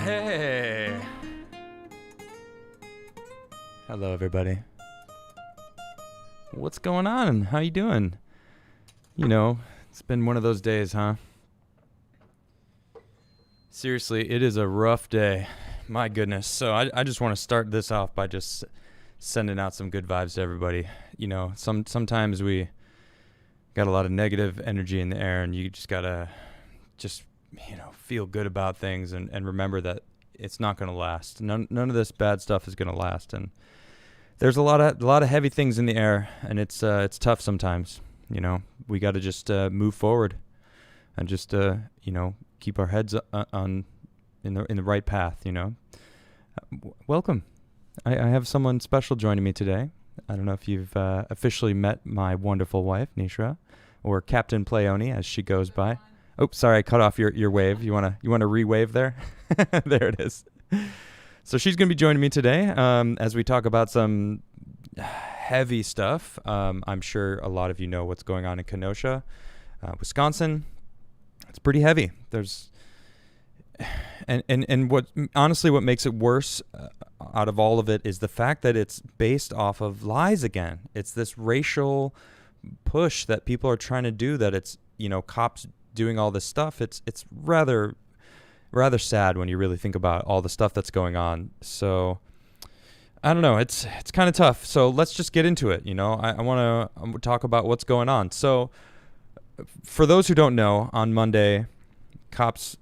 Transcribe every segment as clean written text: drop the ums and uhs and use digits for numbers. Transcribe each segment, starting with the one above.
Hey. Hello, everybody. What's going on? How you doing? You know, it's been one of those days, huh? Seriously, it is a rough day. My goodness. So I just want to start this off by just sending out some good vibes to everybody. You know, sometimes we got a lot of negative energy in the air, and you just gotta feel good about things and remember that it's not going to last. None of this bad stuff is going to last, and there's a lot of heavy things in the air, and it's tough sometimes. You know, we got to just move forward and just keep our heads in the right path. You know, welcome. I have someone special joining me today. I don't know if you've officially met my wonderful wife, Nishra, or Captain Playoni, as she goes by. Oh, sorry, I cut off your wave. You wanna re-wave there? There it is. So she's gonna be joining me today as we talk about some heavy stuff. I'm sure a lot of you know what's going on in Kenosha, Wisconsin. It's pretty heavy. There's and what makes it worse out of all of it is the fact that it's based off of lies again. It's this racial push that people are trying to do, that it's, cops doing all this stuff. It's rather sad when you really think about all the stuff that's going on. So I don't know, it's kind of tough. So let's just get into it. I want to talk about what's going on. So for those who don't know, on Monday, cops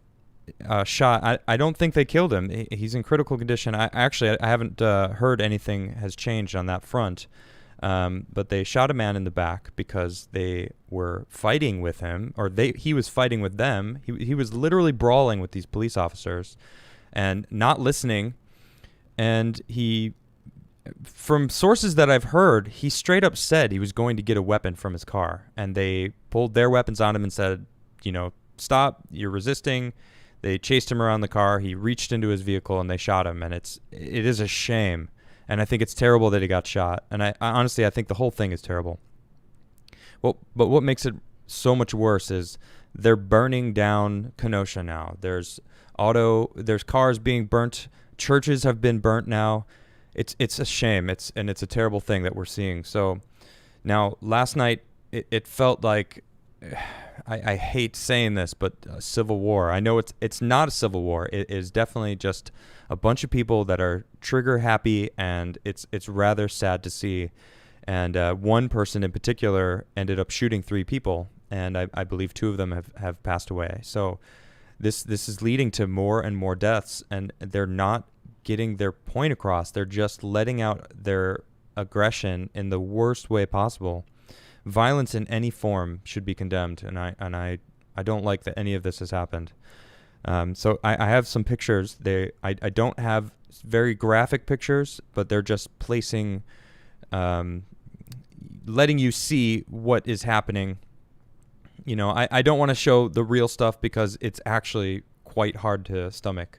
shot. I don't think they killed him. He's in critical condition. I haven't heard anything has changed on that front. But they shot a man in the back because they were fighting with him, or he was fighting with them. He was literally brawling with these police officers and not listening. And from sources that I've heard, he straight up said he was going to get a weapon from his car, and they pulled their weapons on him and said, stop, you're resisting. They chased him around the car. He reached into his vehicle and they shot him. And it is a shame. And I think it's terrible that he got shot. And I honestly think the whole thing is terrible. Well, but what makes it so much worse is they're burning down Kenosha now. There's cars being burnt. Churches have been burnt now. It's a shame. It's a terrible thing that we're seeing. So now last night it felt like, I hate saying this, but a civil war. I know it's not a civil war. It is definitely just a bunch of people that are trigger happy, and it's rather sad to see. And one person in particular ended up shooting 3 people, and I believe 2 of them have passed away. So this is leading to more and more deaths, and they're not getting their point across. They're just letting out their aggression in the worst way possible. Violence in any form should be condemned, and I don't like that any of this has happened. So I have some pictures. I don't have very graphic pictures, but they're just placing, letting you see what is happening. I don't want to show the real stuff because it's actually quite hard to stomach.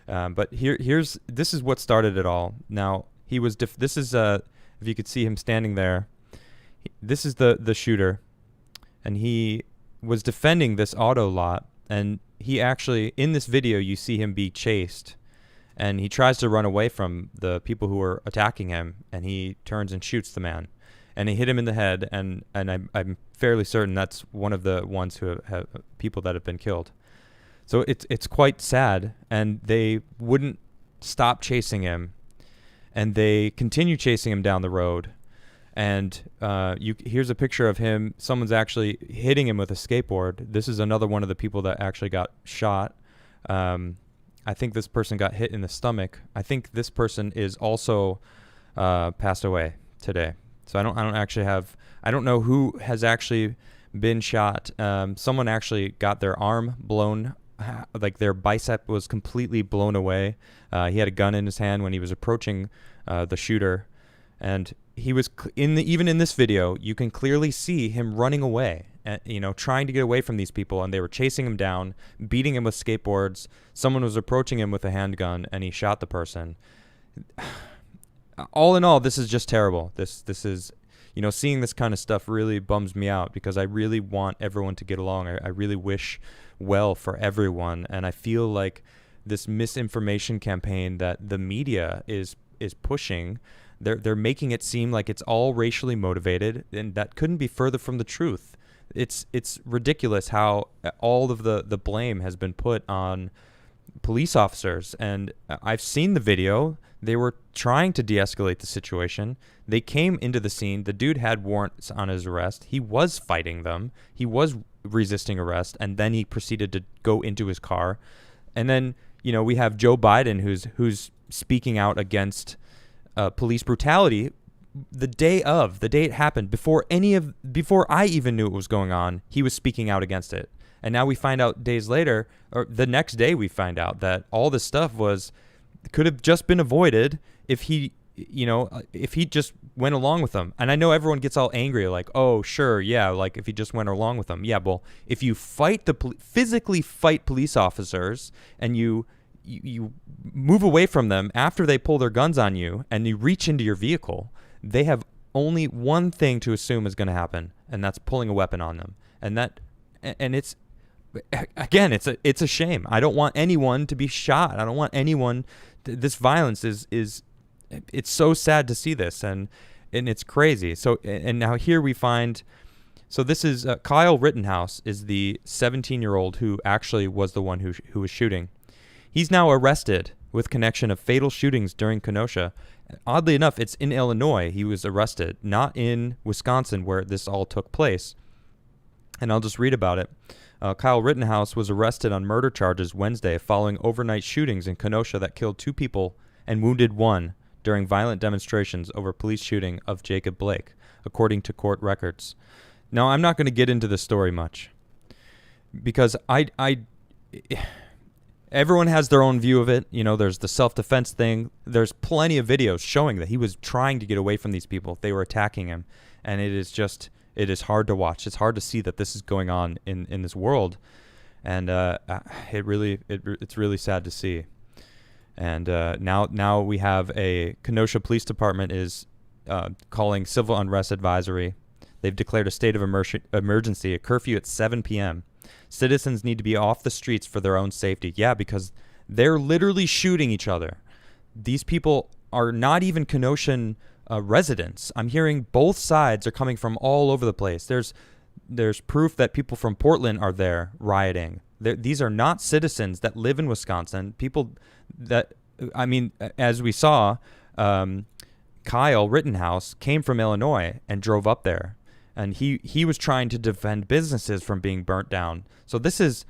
But this is what started it all. Now this is if you could see him standing there. This is the shooter, and he was defending this auto lot, and he actually, in this video, you see him be chased, and he tries to run away from the people who are attacking him, and he turns and shoots the man, and he hit him in the head, and I'm fairly certain that's one of the ones who have people that have been killed. So it's quite sad, and they wouldn't stop chasing him, and they continue chasing him down the road. And here's a picture of him. Someone's actually hitting him with a skateboard. This is another one of the people that actually got shot. I think this person got hit in the stomach. I think this person is also passed away today. So I don't know who has actually been shot. Someone actually got their arm blown, like their bicep was completely blown away. He had a gun in his hand when he was approaching the shooter. And he was even in this video, you can clearly see him running away, trying to get away from these people, and they were chasing him down, beating him with skateboards. Someone was approaching him with a handgun, and he shot the person. All in all, this is just terrible. This is, seeing this kind of stuff really bums me out because I really want everyone to get along. I really wish well for everyone, and I feel like this misinformation campaign that the media is pushing. They're making it seem like it's all racially motivated, and that couldn't be further from the truth. It's ridiculous how all of the blame has been put on police officers. And I've seen the video. They were trying to de-escalate the situation. They came into the scene. The dude had warrants on his arrest. He was fighting them. He was resisting arrest, and then he proceeded to go into his car. And then, we have Joe Biden who's speaking out against police brutality the day it happened, before I even knew it was going on. He was speaking out against it. And now we find out days later, or the next day we find out that all this stuff could have just been avoided if he just went along with them. And I know everyone gets all angry, like, oh, sure, yeah, like if he just went along with them. Yeah, well, if you physically fight police officers, and you move away from them after they pull their guns on you, and you reach into your vehicle, they have only one thing to assume is going to happen, and that's pulling a weapon on them. And it's, again, it's a shame. I don't want anyone to be shot. I don't want anyone. This violence is it's so sad to see this, and it's crazy. So, and now here we find, so this is Kyle Rittenhouse is the 17-year-old who actually was the one who was shooting. He's now arrested with connection of fatal shootings during Kenosha. Oddly enough, it's in Illinois he was arrested, not in Wisconsin where this all took place. And I'll just read about it. Kyle Rittenhouse was arrested on murder charges Wednesday following overnight shootings in Kenosha that killed 2 people and wounded 1 during violent demonstrations over police shooting of Jacob Blake, according to court records. Now, I'm not going to get into the story much because everyone has their own view of it. There's the self-defense thing. There's plenty of videos showing that he was trying to get away from these people. They were attacking him, and it is hard to watch. It's hard to see that this is going on in this world, and it's really sad to see. And now we have a Kenosha Police Department is calling civil unrest advisory. They've declared a state of emergency, a curfew at 7 p.m. Citizens need to be off the streets for their own safety. Yeah, because they're literally shooting each other. These people are not even Kenoshan residents. I'm hearing both sides are coming from all over the place. There's proof that people from Portland are there rioting. These are not citizens that live in Wisconsin. People that, as we saw, Kyle Rittenhouse came from Illinois and drove up there. And he was trying to defend businesses from being burnt down. So this is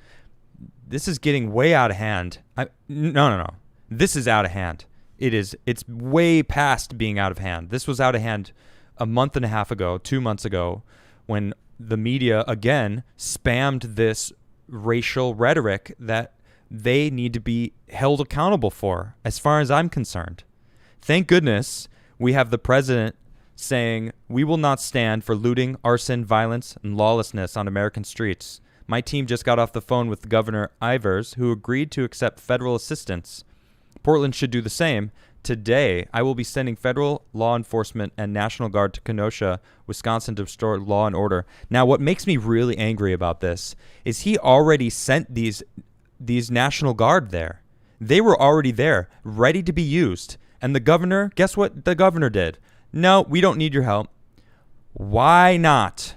getting way out of hand. No. This is out of hand. It's way past being out of hand. This was out of hand a month and a half ago, 2 months ago, when the media again spammed this racial rhetoric that they need to be held accountable for, as far as I'm concerned. Thank goodness we have the president saying, "We will not stand for looting, arson, violence, and lawlessness on American streets. My team just got off the phone with Governor Ivers, who agreed to accept federal assistance. Portland should do the same. Today, I will be sending federal law enforcement and National Guard to Kenosha, Wisconsin to restore law and order." Now, what makes me really angry about this is he already sent these National Guard there. They were already there, ready to be used. And the governor, guess what the governor did? No, we don't need your help. Why not?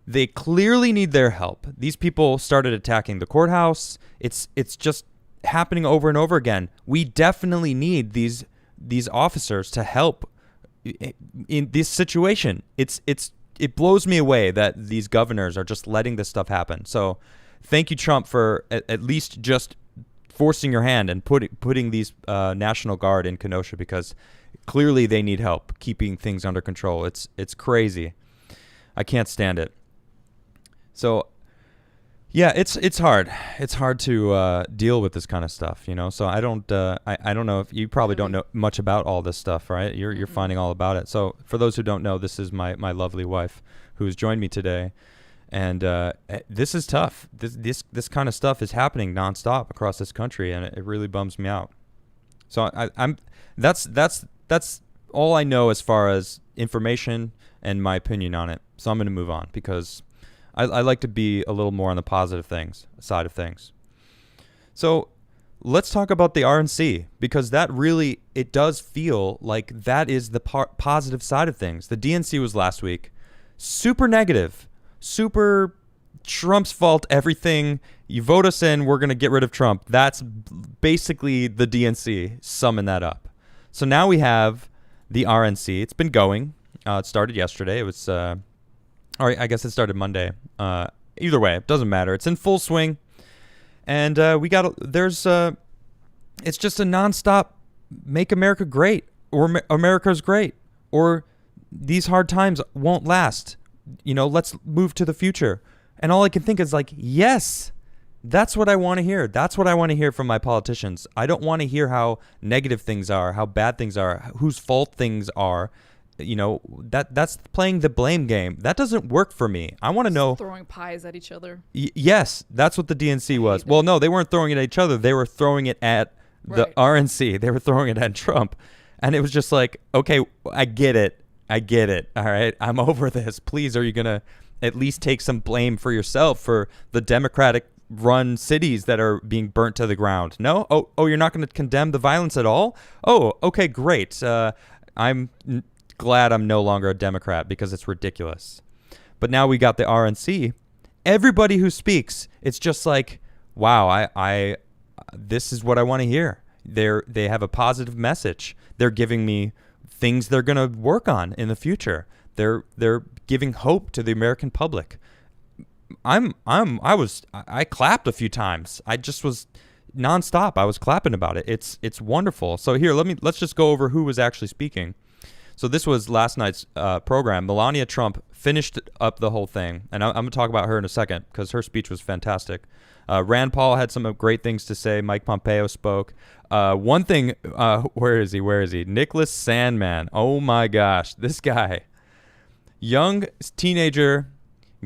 They clearly need their help. These people started attacking the courthouse. It's just happening over and over again. We definitely need these officers to help in this situation. It blows me away that these governors are just letting this stuff happen. So thank you, Trump, for at least just forcing your hand and putting these National Guard in Kenosha, because clearly they need help keeping things under control. It's crazy. I can't stand it. So yeah, it's hard. It's hard to deal with this kind of stuff, So I don't know if you probably don't know much about all this stuff, right? You're finding all about it. So for those who don't know, this is my lovely wife who has joined me today, and this is tough. This kind of stuff is happening nonstop across this country, and it really bums me out. So that's all I know as far as information and my opinion on it. So I'm going to move on because I like to be a little more on the positive side of things. So let's talk about the RNC, because that really, it does feel like that is the positive side of things. The DNC was last week. Super negative. Super Trump's fault, everything. You vote us in, we're going to get rid of Trump. That's basically the DNC, summing that up. So now we have the RNC. It's been going. It started yesterday. It was, or I guess it started Monday. Either way, it doesn't matter. It's in full swing. And it's just a nonstop make America great, or America's great, or these hard times won't last. Let's move to the future. And all I can think is like, yes, that's what I want to hear. That's what I want to hear from my politicians. I don't want to hear how negative things are, how bad things are, whose fault things are. That's playing the blame game. That doesn't work for me. I want to know. Throwing pies at each other. Yes, that's what the DNC was. Well, no, they weren't throwing it at each other. They were throwing it at the RNC. They were throwing it at Trump. And it was just like, okay, I get it. All right, I'm over this. Please, are you going to at least take some blame for yourself for the Democratic-run cities that are being burnt to the ground? No? Oh, you're not going to condemn the violence at all? Oh, okay, great. I'm glad I'm no longer a Democrat because it's ridiculous. But now we got the RNC. Everybody who speaks, it's just like, wow, I this is what I want to hear. They have a positive message. They're giving me things they're going to work on in the future. They're giving hope to the American public. I clapped a few times. I just was nonstop. I was clapping about it. It's wonderful. So here, let's just go over who was actually speaking. So this was last night's program. Melania Trump finished up the whole thing, and I'm going to talk about her in a second because her speech was fantastic. Rand Paul had some great things to say. Mike Pompeo spoke. One thing, where is he? Nicholas Sandmann. Oh my gosh, this guy, young teenager,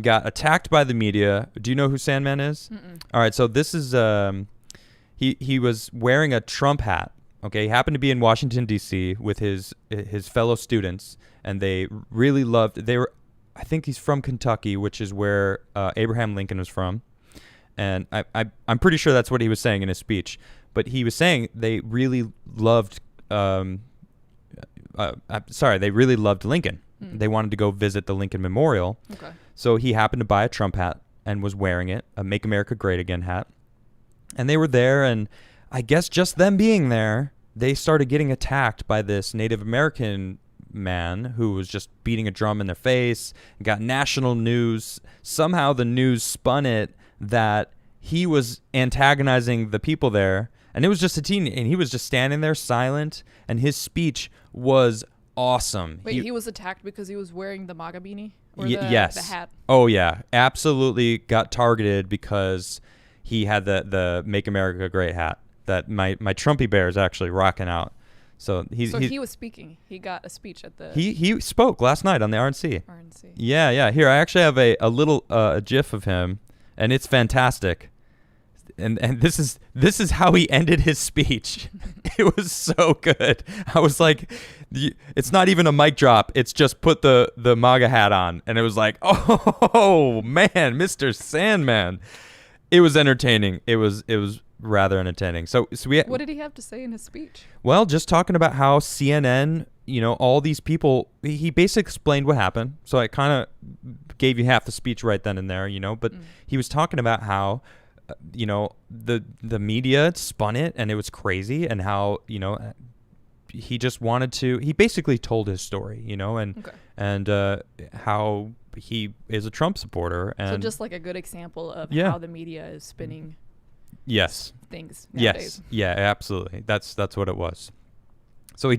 got attacked by the media. Do you know who Sandmann is? Mm-mm. All right, so this is he was wearing a Trump hat. Okay, he happened to be in Washington, D.C. with his fellow students, and they really loved. I think he's from Kentucky, which is where Abraham Lincoln was from, and I'm pretty sure that's what he was saying in his speech. But he was saying they really loved. They really loved Lincoln. Mm. They wanted to go visit the Lincoln Memorial. Okay. So he happened to buy a Trump hat and was wearing it, a "Make America Great Again" hat, and they were there and. I guess just them being there, they started getting attacked by this Native American man who was just beating a drum in their face, got national news. Somehow the news spun it that he was antagonizing the people there, and it was just a teen, and he was just standing there silent, and his speech was awesome. Wait, he was attacked because he was wearing the MAGA beanie? Or yes. The hat? Oh, yeah. Absolutely got targeted because he had the Make America Great hat that my Trumpy bear is actually rocking out. So he was speaking. He got a speech at the... He spoke last night on the RNC. RNC. Yeah. Here, I actually have a little GIF of him, and it's fantastic. And this is how he ended his speech. It was so good. I was like, it's not even a mic drop. It's just put the MAGA hat on. And it was like, oh, man, Mr. Sandman. It was entertaining. It was rather entertaining. So what did he have to say in his speech? Well, just talking about how CNN, all these people, he basically explained what happened. So I kind of gave you half the speech right then and there, but he was talking about how, the media spun it and it was crazy, and how, he just wanted to, he basically told his story, and how he is a Trump supporter. And so just like a good example of how the media is spinning things nowadays. Yes. Yeah, absolutely. That's what it was. So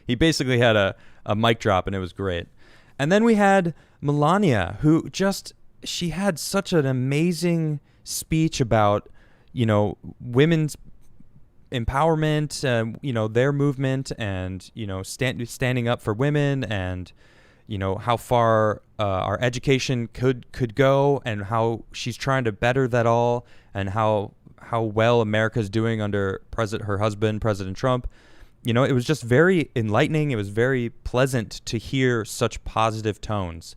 he basically had a mic drop, and it was great. And then we had Melania, who she had such an amazing speech about, women's empowerment, their movement, and, standing up for women, and, how far our education could go, and how she's trying to better that all, and how well America's doing under her husband, President Trump. It was just very enlightening. It was very pleasant to hear such positive tones.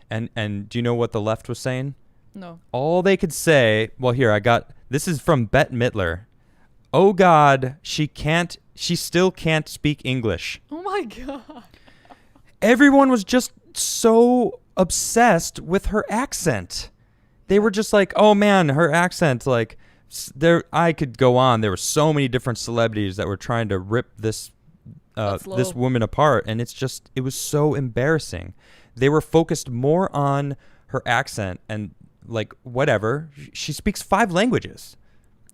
And do you know what the left was saying? No. All they could say, well, here, this is from Bette Midler. oh God, she still can't speak English. Oh my God. Everyone was just so obsessed with her accent. They were just like, oh man, her accent, like, I could go on. There were so many different celebrities that were trying to rip this woman apart, and it was so embarrassing. They were focused more on her accent and like whatever. She speaks 5 languages.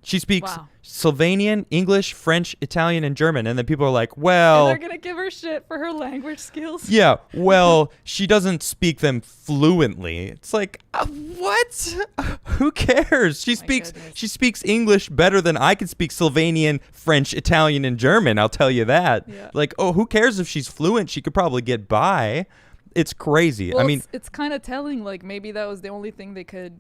She speaks Slovenian, English, French, Italian, and German. And then people are like, well... And they're going to give her shit for her language skills. Yeah, well, she doesn't speak them fluently. It's like, what? Who cares? She speaks English better than I can speak Slovenian, French, Italian, and German. I'll tell you that. Yeah. Like, oh, who cares if she's fluent? She could probably get by. It's crazy. Well, I mean... It's kind of telling, like, maybe that was the only thing they could...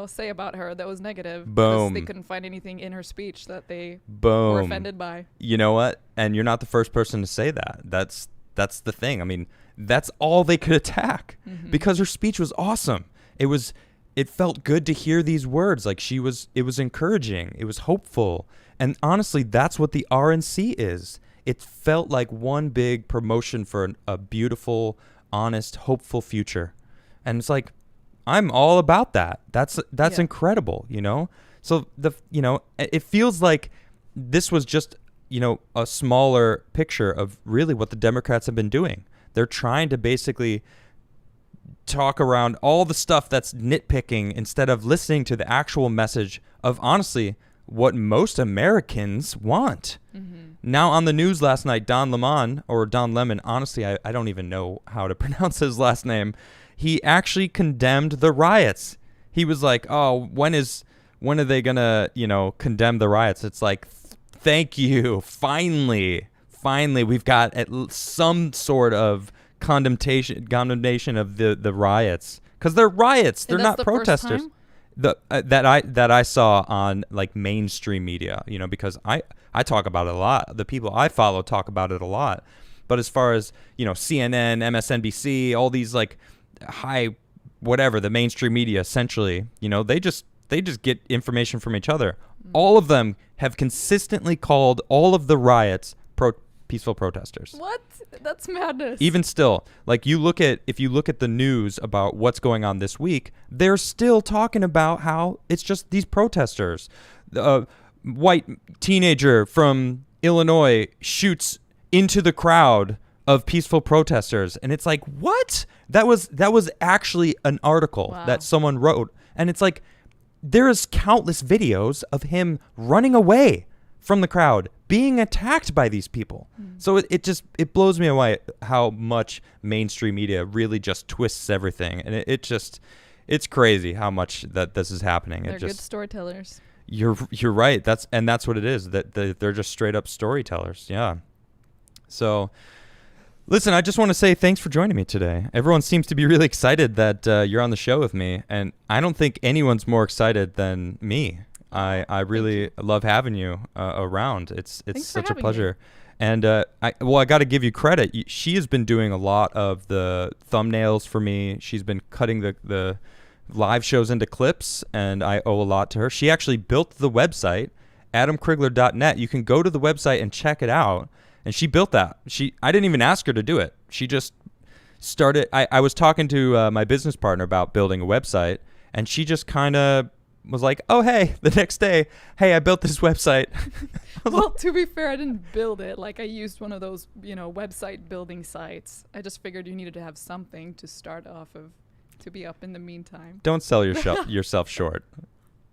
say about her that was negative. Boom. They couldn't find anything in her speech that they were offended by. You know what? And you're not the first person to say that. That's the thing. I mean, that's all they could attack because her speech was awesome. It felt good to hear these words. Like it was encouraging. It was hopeful. And honestly, that's what the RNC is. It felt like one big promotion for a beautiful, honest, hopeful future. And it's like, I'm all about that. That's incredible, So it feels like this was just, a smaller picture of really what the Democrats have been doing. They're trying to basically talk around all the stuff that's nitpicking instead of listening to the actual message of honestly what most Americans want. Now on the news last night, Don Lemon, honestly, I don't even know how to pronounce his last name. He actually condemned the riots. He was like, oh, when are they going to, condemn the riots? It's like, thank you. Finally, we've got some sort of condemnation of the riots. Because they're riots. They're not protesters. That I saw on like mainstream media, because I talk about it a lot. The people I follow talk about it a lot. But as far as, CNN, MSNBC, all these like high whatever, the mainstream media essentially, they just get information from each other. All of them have consistently called all of the riots peaceful protesters. What? That's madness. Even still, like if you look at the news about what's going on this week, they're still talking about how it's just these protesters. White teenager from Illinois shoots into the crowd of peaceful protesters, and it's like, what? That was actually an article that someone wrote, and it's like there is countless videos of him running away from the crowd, being attacked by these people. So it blows me away how much mainstream media really just twists everything, and it's crazy how much that this is happening. They're good storytellers. You're right. That's what it is. That they're just straight up storytellers. Yeah. So. Listen, I just want to say thanks for joining me today. Everyone seems to be really excited that you're on the show with me, and I don't think anyone's more excited than me. I really love having you around. It's such a pleasure. And I got to give you credit. She has been doing a lot of the thumbnails for me. She's been cutting the live shows into clips, and I owe a lot to her. She actually built the website, adamcrigler.net. You can go to the website and check it out. And she built that. I didn't even ask her to do it. She just started. I was talking to my business partner about building a website, and she just kind of was like, oh, hey, the next day, hey, I built this website. Well, to be fair, I didn't build it. Like, I used one of those, website building sites. I just figured you needed to have something to start off of to be up in the meantime. Don't sell yourself short.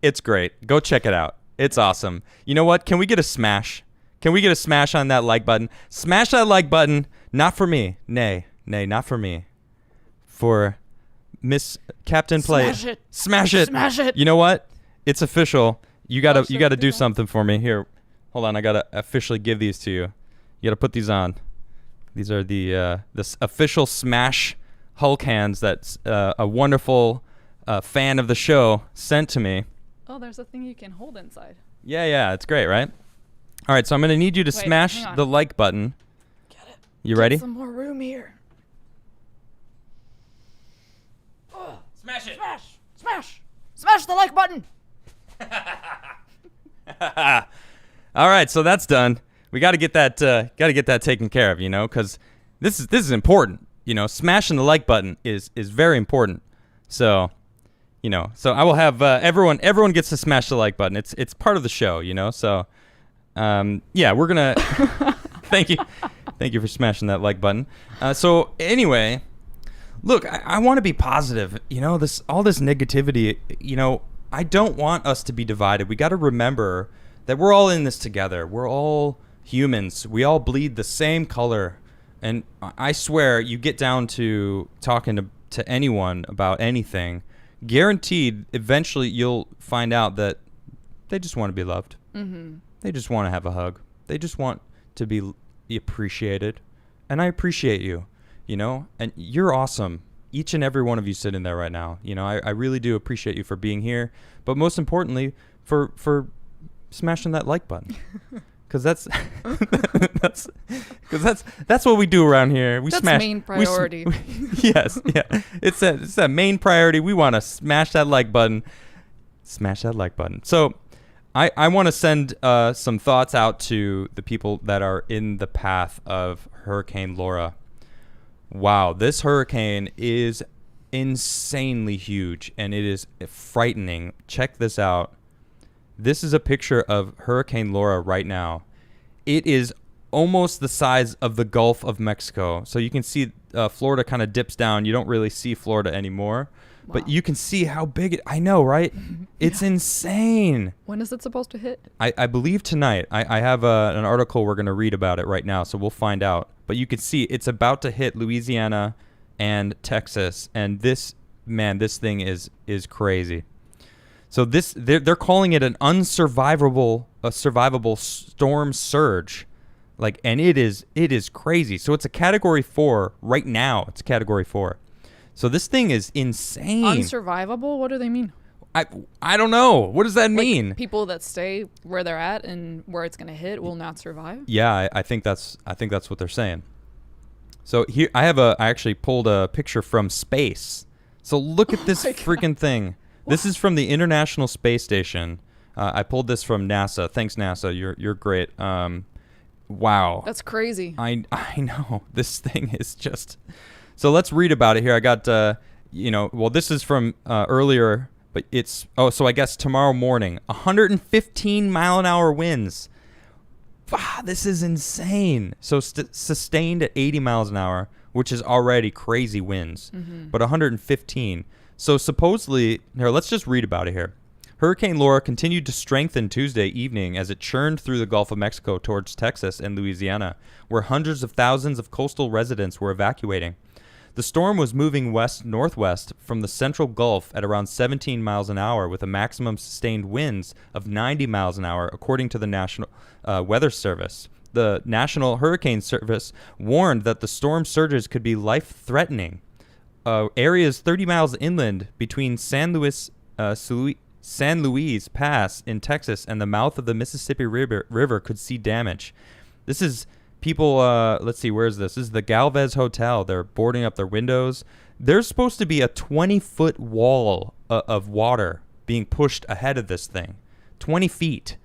It's great. Go check it out. It's awesome. You know what? Can we get a smash? Can we get a smash on that like button? Smash that like button. Not for me. Nay, not for me. For Miss Captain Play. Smash it. Smash it. Smash it. You know what? It's official. You gotta do something for me. Here, hold on. I gotta officially give these to you. You gotta put these on. These are the this official Smash Hulk hands that a wonderful fan of the show sent to me. Oh, there's a thing you can hold inside. Yeah. It's great, right? All right, so I'm going to need you to smash the like button. Get it. You ready? Some more room here. Oh, smash it. Smash the like button. All right, so that's done. We got to get that taken care of, because this is important. Smashing the like button is very important. So, so I will have everyone gets to smash the like button. It's part of the show, So, yeah, we're gonna thank you for smashing that like button. So anyway, look, I want to be positive. All this negativity. I don't want us to be divided. We got to remember that we're all in this together. We're all humans. We all bleed the same color. And I swear, you get down to talking to anyone about anything, guaranteed, eventually you'll find out that they just want to be loved. Mm-hmm. They just want to have a hug. They just want to be appreciated. And I appreciate you, and you're awesome. Each and every one of you sitting there right now. I really do appreciate you for being here. But most importantly, for smashing that like button. Because that's what we do around here. That's main priority. Yes, yeah. It's that main priority. We want to smash that like button. Smash that like button. So I want to send some thoughts out to the people that are in the path of Hurricane Laura. Wow, this hurricane is insanely huge, and it is frightening. Check this out. This is a picture of Hurricane Laura right now. It is almost the size of the Gulf of Mexico. So you can see Florida kind of dips down. You don't really see Florida anymore. Wow. But you can see how big it... I know, right? It's insane. When is it supposed to hit? I believe tonight. I have an article we're going to read about it right now, so we'll find out. But you can see it's about to hit Louisiana and Texas. And this thing is crazy. So they're calling it an survivable storm surge, and it is crazy. So it's a Category 4 right now. It's a Category 4. So this thing is insane. Unsurvivable? What do they mean? I don't know. What does that mean? People that stay where they're at and where it's going to hit will not survive. Yeah, I think that's what they're saying. So here I actually pulled a picture from space. So look at this freaking thing. This is from the International Space Station. I pulled this from NASA. Thanks, NASA. You're great. Wow. That's crazy. I know. This thing is just... So let's read about it here. I got, this is from earlier, but it's... Oh, so I guess tomorrow morning. 115 mile an hour winds. Wow, this is insane. So sustained at 80 miles an hour, which is already crazy winds. Mm-hmm. But 115. So supposedly, here, let's just read about it here. Hurricane Laura continued to strengthen Tuesday evening as it churned through the Gulf of Mexico towards Texas and Louisiana, where hundreds of thousands of coastal residents were evacuating. The storm was moving west-northwest from the central Gulf at around 17 miles an hour with a maximum sustained winds of 90 miles an hour, according to the National Weather Service. The National Hurricane Service warned that the storm surges could be life-threatening. Areas 30 miles inland between San Luis Pass in Texas and the mouth of the Mississippi River could see damage. This is people, let's see, where is this? This is the Galvez Hotel. They're boarding up their windows. There's supposed to be a 20-foot wall of water being pushed ahead of this thing. 20 feet.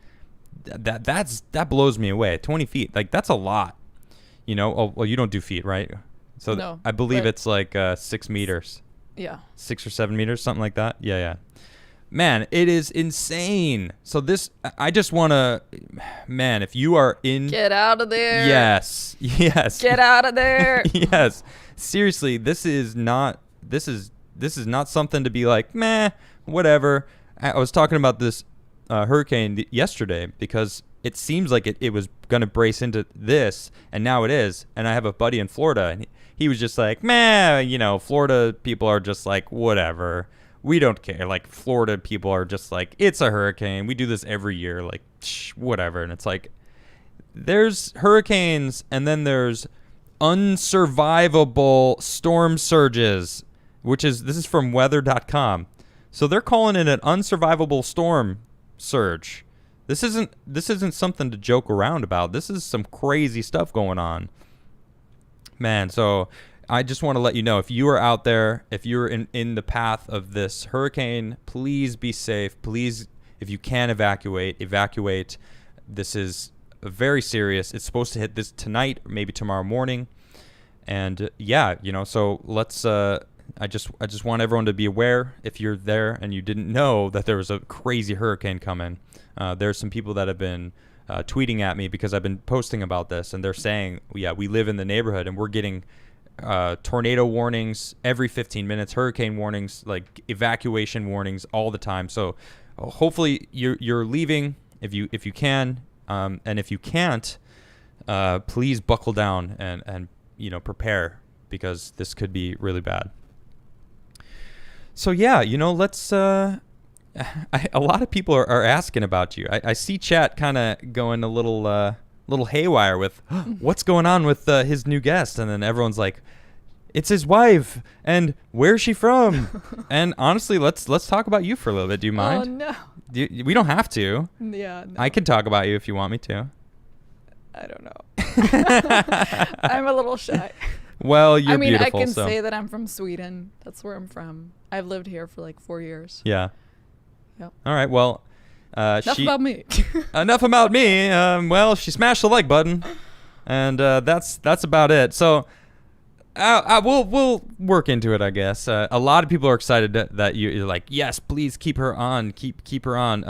That blows me away. 20 feet. That's a lot. You don't do feet, right? So no, I believe it's 6 meters. Yeah. 6 or 7 meters, something like that. Yeah. Man, it is insane. So this, I just want to, man, if you are in... Get out of there. Yes. Get out of there. Yes. Seriously, this is not something to be like, meh, whatever. I was talking about this hurricane yesterday because it seems like it was going to brace into this, and now it is. And I have a buddy in Florida, and he was just like, meh, Florida people are just like, whatever. We don't care. Florida people are just like, it's a hurricane. We do this every year. Whatever. And it's like, there's hurricanes, and then there's unsurvivable storm surges, this is from weather.com. So they're calling it an unsurvivable storm surge. This isn't something to joke around about. This is some crazy stuff going on. Man, so I just want to let you know, if you are out there, if you're in the path of this hurricane, please be safe. Please, if you can evacuate. This is very serious. It's supposed to hit this tonight, or maybe tomorrow morning. And so let's. I just want everyone to be aware, if you're there and you didn't know that there was a crazy hurricane coming. There's some people that have been tweeting at me because I've been posting about this, and they're saying, we live in the neighborhood and we're getting tornado warnings every 15 minutes, hurricane warnings, like evacuation warnings all the time. So hopefully you're leaving if you can, and if you can't, please buckle down and prepare, because this could be really bad. So let's. A lot of people are asking about you. I see chat kind of going a little haywire with what's going on with his new guest, and then everyone's like, "It's his wife, and where's she from?" And honestly, let's talk about you for a little bit. Do you mind? Oh no. We don't have to. Yeah. No. I can talk about you if you want me to. I don't know. I'm a little shy. Well, you're beautiful. I can say that I'm from Sweden. That's where I'm from. I've lived here for like 4 years. Yeah. Yep. All right. Well, enough about me. Enough about me. Well, she smashed the like button, and that's about it. So, we'll work into it, I guess. A lot of people are excited that you're like, yes, please keep her on. Keep her on.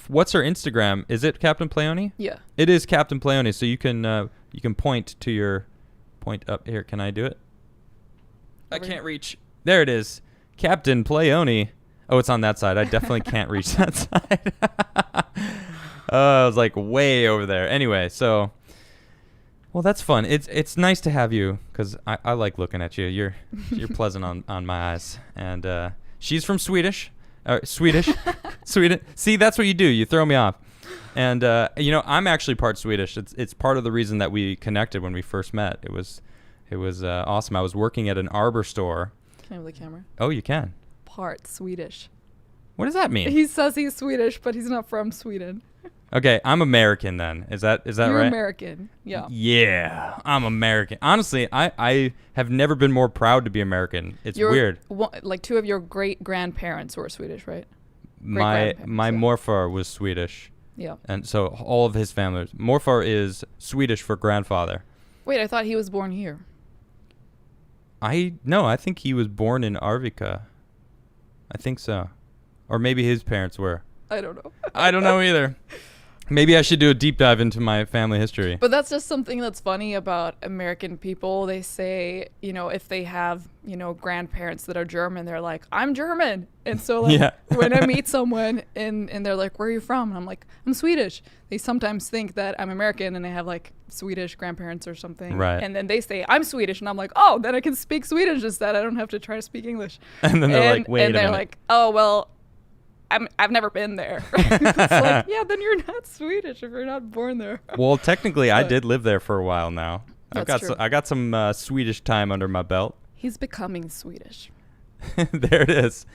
What's her Instagram? Is it Captain Playoni? Yeah. It is Captain Playoni. So you can point to your point up here. Can I do it? I can't reach. There it is. Captain Playoni. Oh, it's on that side. I definitely can't reach that side. I was like way over there. Anyway, so, well, that's fun. It's nice to have you, because I like looking at you. You're pleasant on my eyes. And she's from Swedish. Sweden. See, that's what you do. You throw me off. And I'm actually part Swedish. It's part of the reason that we connected when we first met. It was awesome. I was working at an arbor store. Can I have the camera? Oh, you can. Part Swedish. What does that mean? He says he's Swedish, but he's not from Sweden. Okay, I'm American then. Is that You're right? American. Yeah. Yeah, I'm American. Honestly, I have never been more proud to be American. It's weird. Like two of your great grandparents were Swedish, right? My morfar was Swedish. Yeah. And so all of his family. Morfar is Swedish for grandfather. Wait, I thought he was born here. No, I think he was born in Arvika. I think so. Or maybe his parents were. I don't know. I don't know either. Maybe I should do a deep dive into my family history. But that's just something that's funny about American people. They say, if they have, grandparents that are German, they're like, I'm German. And so when I meet someone and they're like, where are you from? And I'm like, I'm Swedish. They sometimes think that I'm American and they have like Swedish grandparents or something. Right. And then they say, I'm Swedish. And I'm like, oh, then I can speak Swedish instead. I don't have to try to speak English. And then they're like, wait a minute. And they're like, oh, well, I've never been there. It's like, yeah, then you're not Swedish if you're not born there. Well, technically, I did live there for a while now. I got some Swedish time under my belt. He's becoming Swedish. There it is.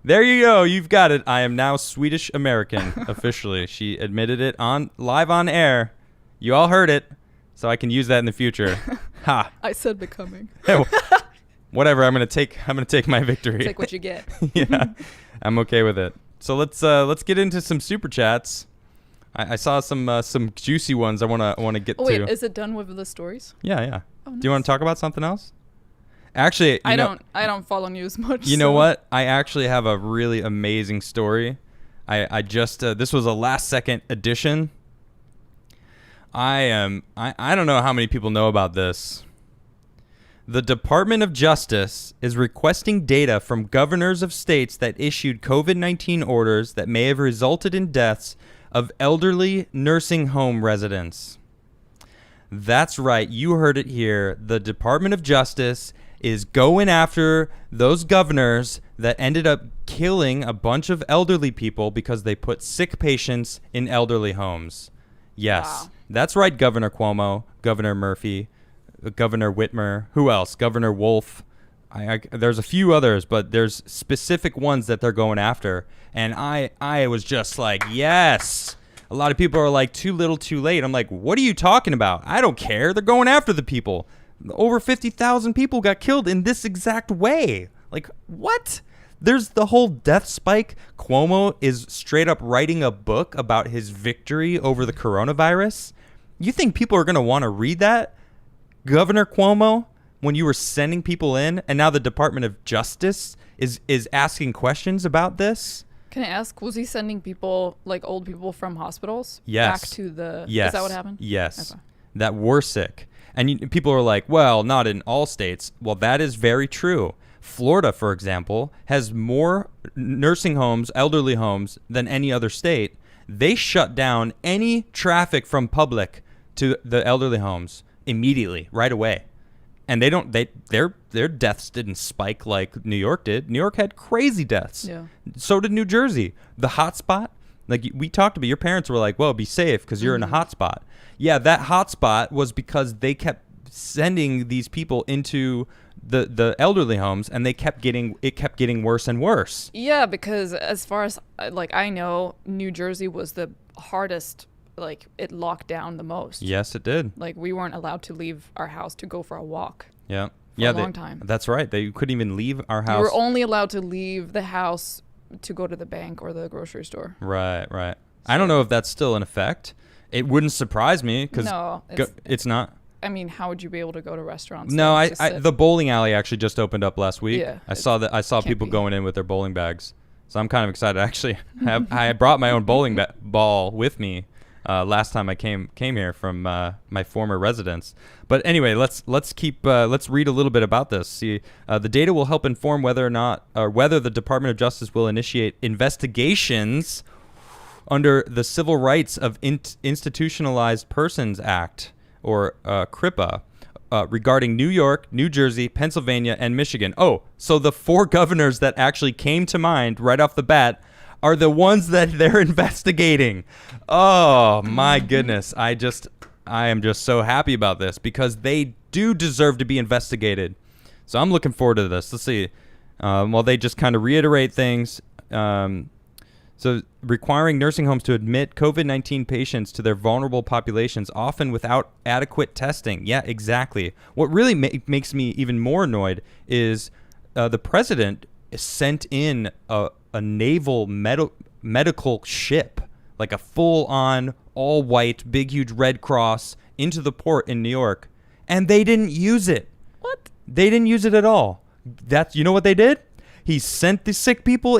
There you go. You've got it. I am now Swedish American officially. She admitted it live on air. You all heard it, so I can use that in the future. Ha! I said becoming. Whatever. I'm gonna take my victory. Take what you get. Yeah, I'm okay with it. So let's get into some super chats. I saw some juicy ones I wanna get to. Wait, is it done with the stories? Yeah. Oh, nice. Do you want to talk about something else? Actually, I don't follow news much. You know what? I actually have a really amazing story. I just this was a last second addition. I don't know how many people know about this. The Department of Justice is requesting data from governors of states that issued COVID-19 orders that may have resulted in deaths of elderly nursing home residents. That's right. You heard it here. The Department of Justice is going after those governors that ended up killing a bunch of elderly people because they put sick patients in elderly homes. Yes. Wow. That's right, Governor Cuomo, Governor Murphy, Governor Whitmer, who else? Governor Wolf. There's a few others, but there's specific ones that they're going after. And I was just like, yes. A lot of people are like, too little, too late. I'm like, what are you talking about? I don't care. They're going after the people. Over 50,000 people got killed in this exact way. Like, what? There's the whole death spike. Cuomo is straight up writing a book about his victory over the coronavirus. You think people are going to want to read that? Governor Cuomo, when you were sending people in, and now the Department of Justice is asking questions about this? Can I ask, was he sending people, like old people from hospitals? Yes. Back to the... Yes. Is that what happened? Yes. Okay. That were sick. And people are like, well, not in all states. Well, that is very true. Florida, for example, has more nursing homes, elderly homes, than any other state. They shut down any traffic from public to the elderly homes immediately, right away. And their deaths didn't spike like New York did. New York had crazy deaths. Yeah. So did New Jersey. The hot spot, like we talked about, your parents were like, well, be safe because you're in a hot spot. Yeah, that hot spot was because they kept sending these people into the elderly homes, and it kept getting worse and worse. Yeah, because as far as like I know, New Jersey was the hardest. Like it locked down the most. Yes, it did. Like we weren't allowed to leave our house to go for a walk. Yeah. For a long time. That's right. They couldn't even leave our house. You were only allowed to leave the house to go to the bank or the grocery store. Right. So, I don't know if that's still in effect. It wouldn't surprise me because it's not. I mean, how would you be able to go to restaurants? No, the bowling alley actually just opened up last week. Yeah, I saw people going in with their bowling bags. So I'm kind of excited. Actually, I brought my own bowling ball with me last time I came here from my former residence. But anyway, let's read a little bit about this. See, the data will help inform whether the Department of Justice will initiate investigations under the Civil Rights of Institutionalized Persons Act, or CRIPA, regarding New York, New Jersey, Pennsylvania, and Michigan. Oh, so the 4 governors that actually came to mind right off the bat are the ones that they're investigating. Oh, my goodness. I am just so happy about this because they do deserve to be investigated. So I'm looking forward to this. Let's see. Well, they just kind of reiterate things. So requiring nursing homes to admit COVID-19 patients to their vulnerable populations, often without adequate testing. Yeah, exactly. What really makes me even more annoyed is the president sent in a naval medical ship, like a full-on, all-white, big, huge Red Cross, into the port in New York, and they didn't use it. What? They didn't use it at all. You know what they did? He sent the sick people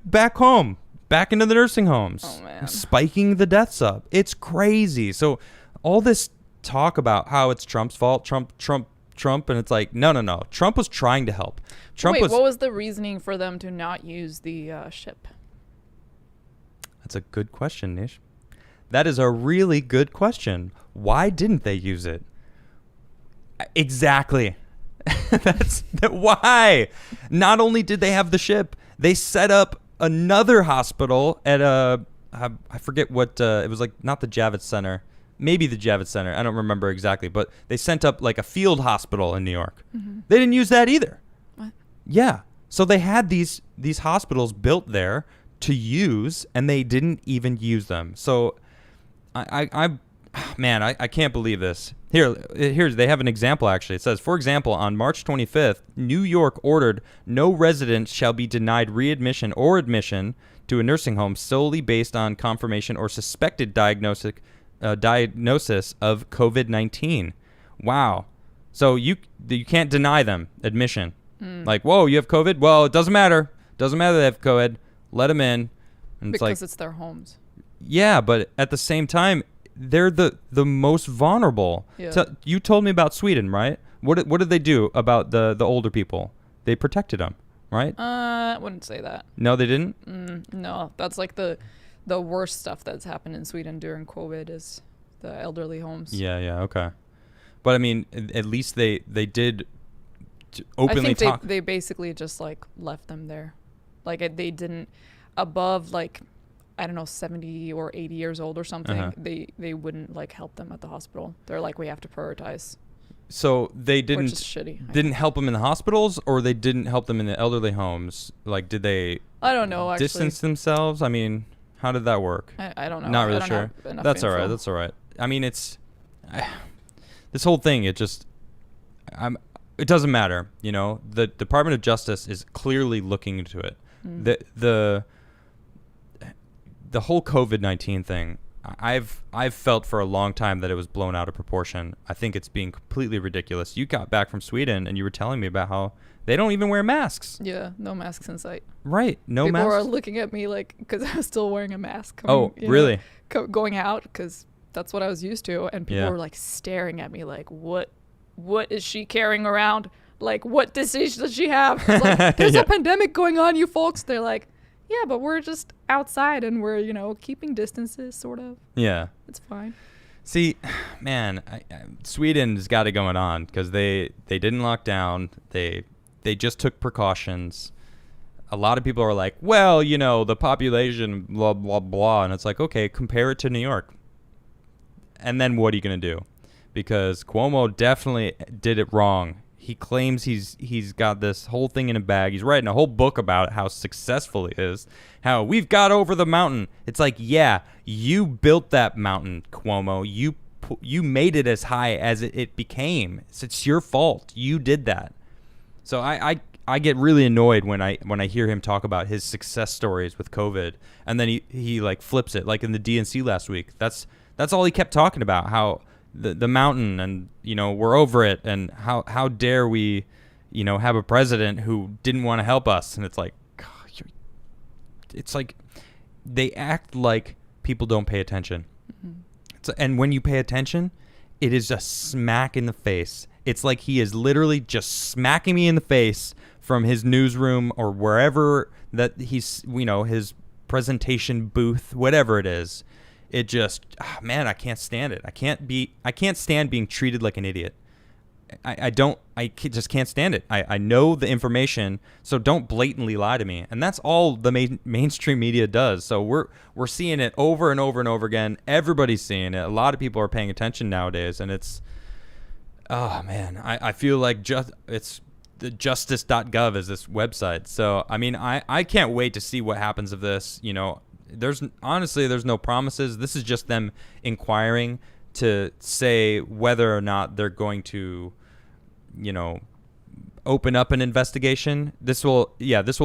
back home. Back into the nursing homes, spiking the deaths up. It's crazy. So all this talk about how it's Trump's fault, Trump, and it's like, no. Trump was trying to help. What was the reasoning for them to not use the ship? That's a good question, Nish. That is a really good question. Why didn't they use it? Exactly. Why? Not only did they have the ship, they set up another hospital at I forget what it was, like, not the Javits Center, maybe the Javits Center. I don't remember exactly, but they sent up like a field hospital in New York. Mm-hmm. They didn't use that either. What? Yeah. So they had these hospitals built there to use, and they didn't even use them. So I can't believe this. Here's they have an example, actually. It says, for example, on March 25th, New York ordered no resident shall be denied readmission or admission to a nursing home solely based on confirmation or suspected diagnosis of COVID-19. Wow. So you can't deny them admission. Like, whoa, you have COVID? Well, it doesn't matter. Doesn't matter they have COVID. Let them in. And because it's their homes. Yeah, but at the same time, they're the most vulnerable. Yeah. So you told me about Sweden, right? What did they do about the older people? They protected them, right? I wouldn't say that. No, they didn't? No, that's like the worst stuff that's happened in Sweden during COVID is the elderly homes. Yeah, okay. But I mean, at least they did openly talk. I think they basically just like left them there. Like they didn't, above like, I don't know, 70 or 80 years old or something, they wouldn't like help them at the hospital. They're like, we have to prioritize. So they didn't, which is shitty, didn't help them in the hospitals, or they didn't help them in the elderly homes? Like, did they, I don't know, actually, distance themselves? I mean, how did that work? I don't know. Not really sure. That's all right. I mean, it's this whole thing, it doesn't matter. You know, the Department of Justice is clearly looking into it. The whole COVID-19 thing, I've felt for a long time that it was blown out of proportion. I think it's being completely ridiculous. You got back from Sweden and you were telling me about how they don't even wear masks. Yeah, no masks in sight. Right, no People masks. People are looking at me like, because I was still wearing a mask. Really? Going out, because that's what I was used to. And people were like staring at me like, what is she carrying around? Like, what disease does she have? It's like, there's a pandemic going on, you folks. They're like, yeah, but we're just outside and we're, keeping distances, sort of. Yeah. It's fine. See, man, Sweden's got it going on because they didn't lock down. They just took precautions. A lot of people are like, well, the population, blah, blah, blah. And it's like, okay, compare it to New York. And then what are you going to do? Because Cuomo definitely did it wrong. He claims he's got this whole thing in a bag. He's writing a whole book about how successful he is, how we've got over the mountain. It's like, yeah, you built that mountain, Cuomo. You made it as high as it became. It's your fault. You did that. So I get really annoyed when I hear him talk about his success stories with COVID, and then he like flips it, like in the DNC last week. That's all he kept talking about, how the mountain and we're over it, and how dare we have a president who didn't want to help us. And it's like, God, it's like they act like people don't pay attention. And when you pay attention, it is a smack in the face. It's like he is literally just smacking me in the face from his newsroom or wherever that he's, his presentation booth, whatever it is. It just, man, I can't stand it. I can't stand being treated like an idiot. I just can't stand it. I know the information, so don't blatantly lie to me. And that's all the mainstream media does. So we're seeing it over and over and over again. Everybody's seeing it. A lot of people are paying attention nowadays, and it's, oh man, I feel like it's the justice.gov is this website. So I mean, I can't wait to see what happens of this. There's no promises. This is just them inquiring to say whether or not they're going to, open up an investigation. This will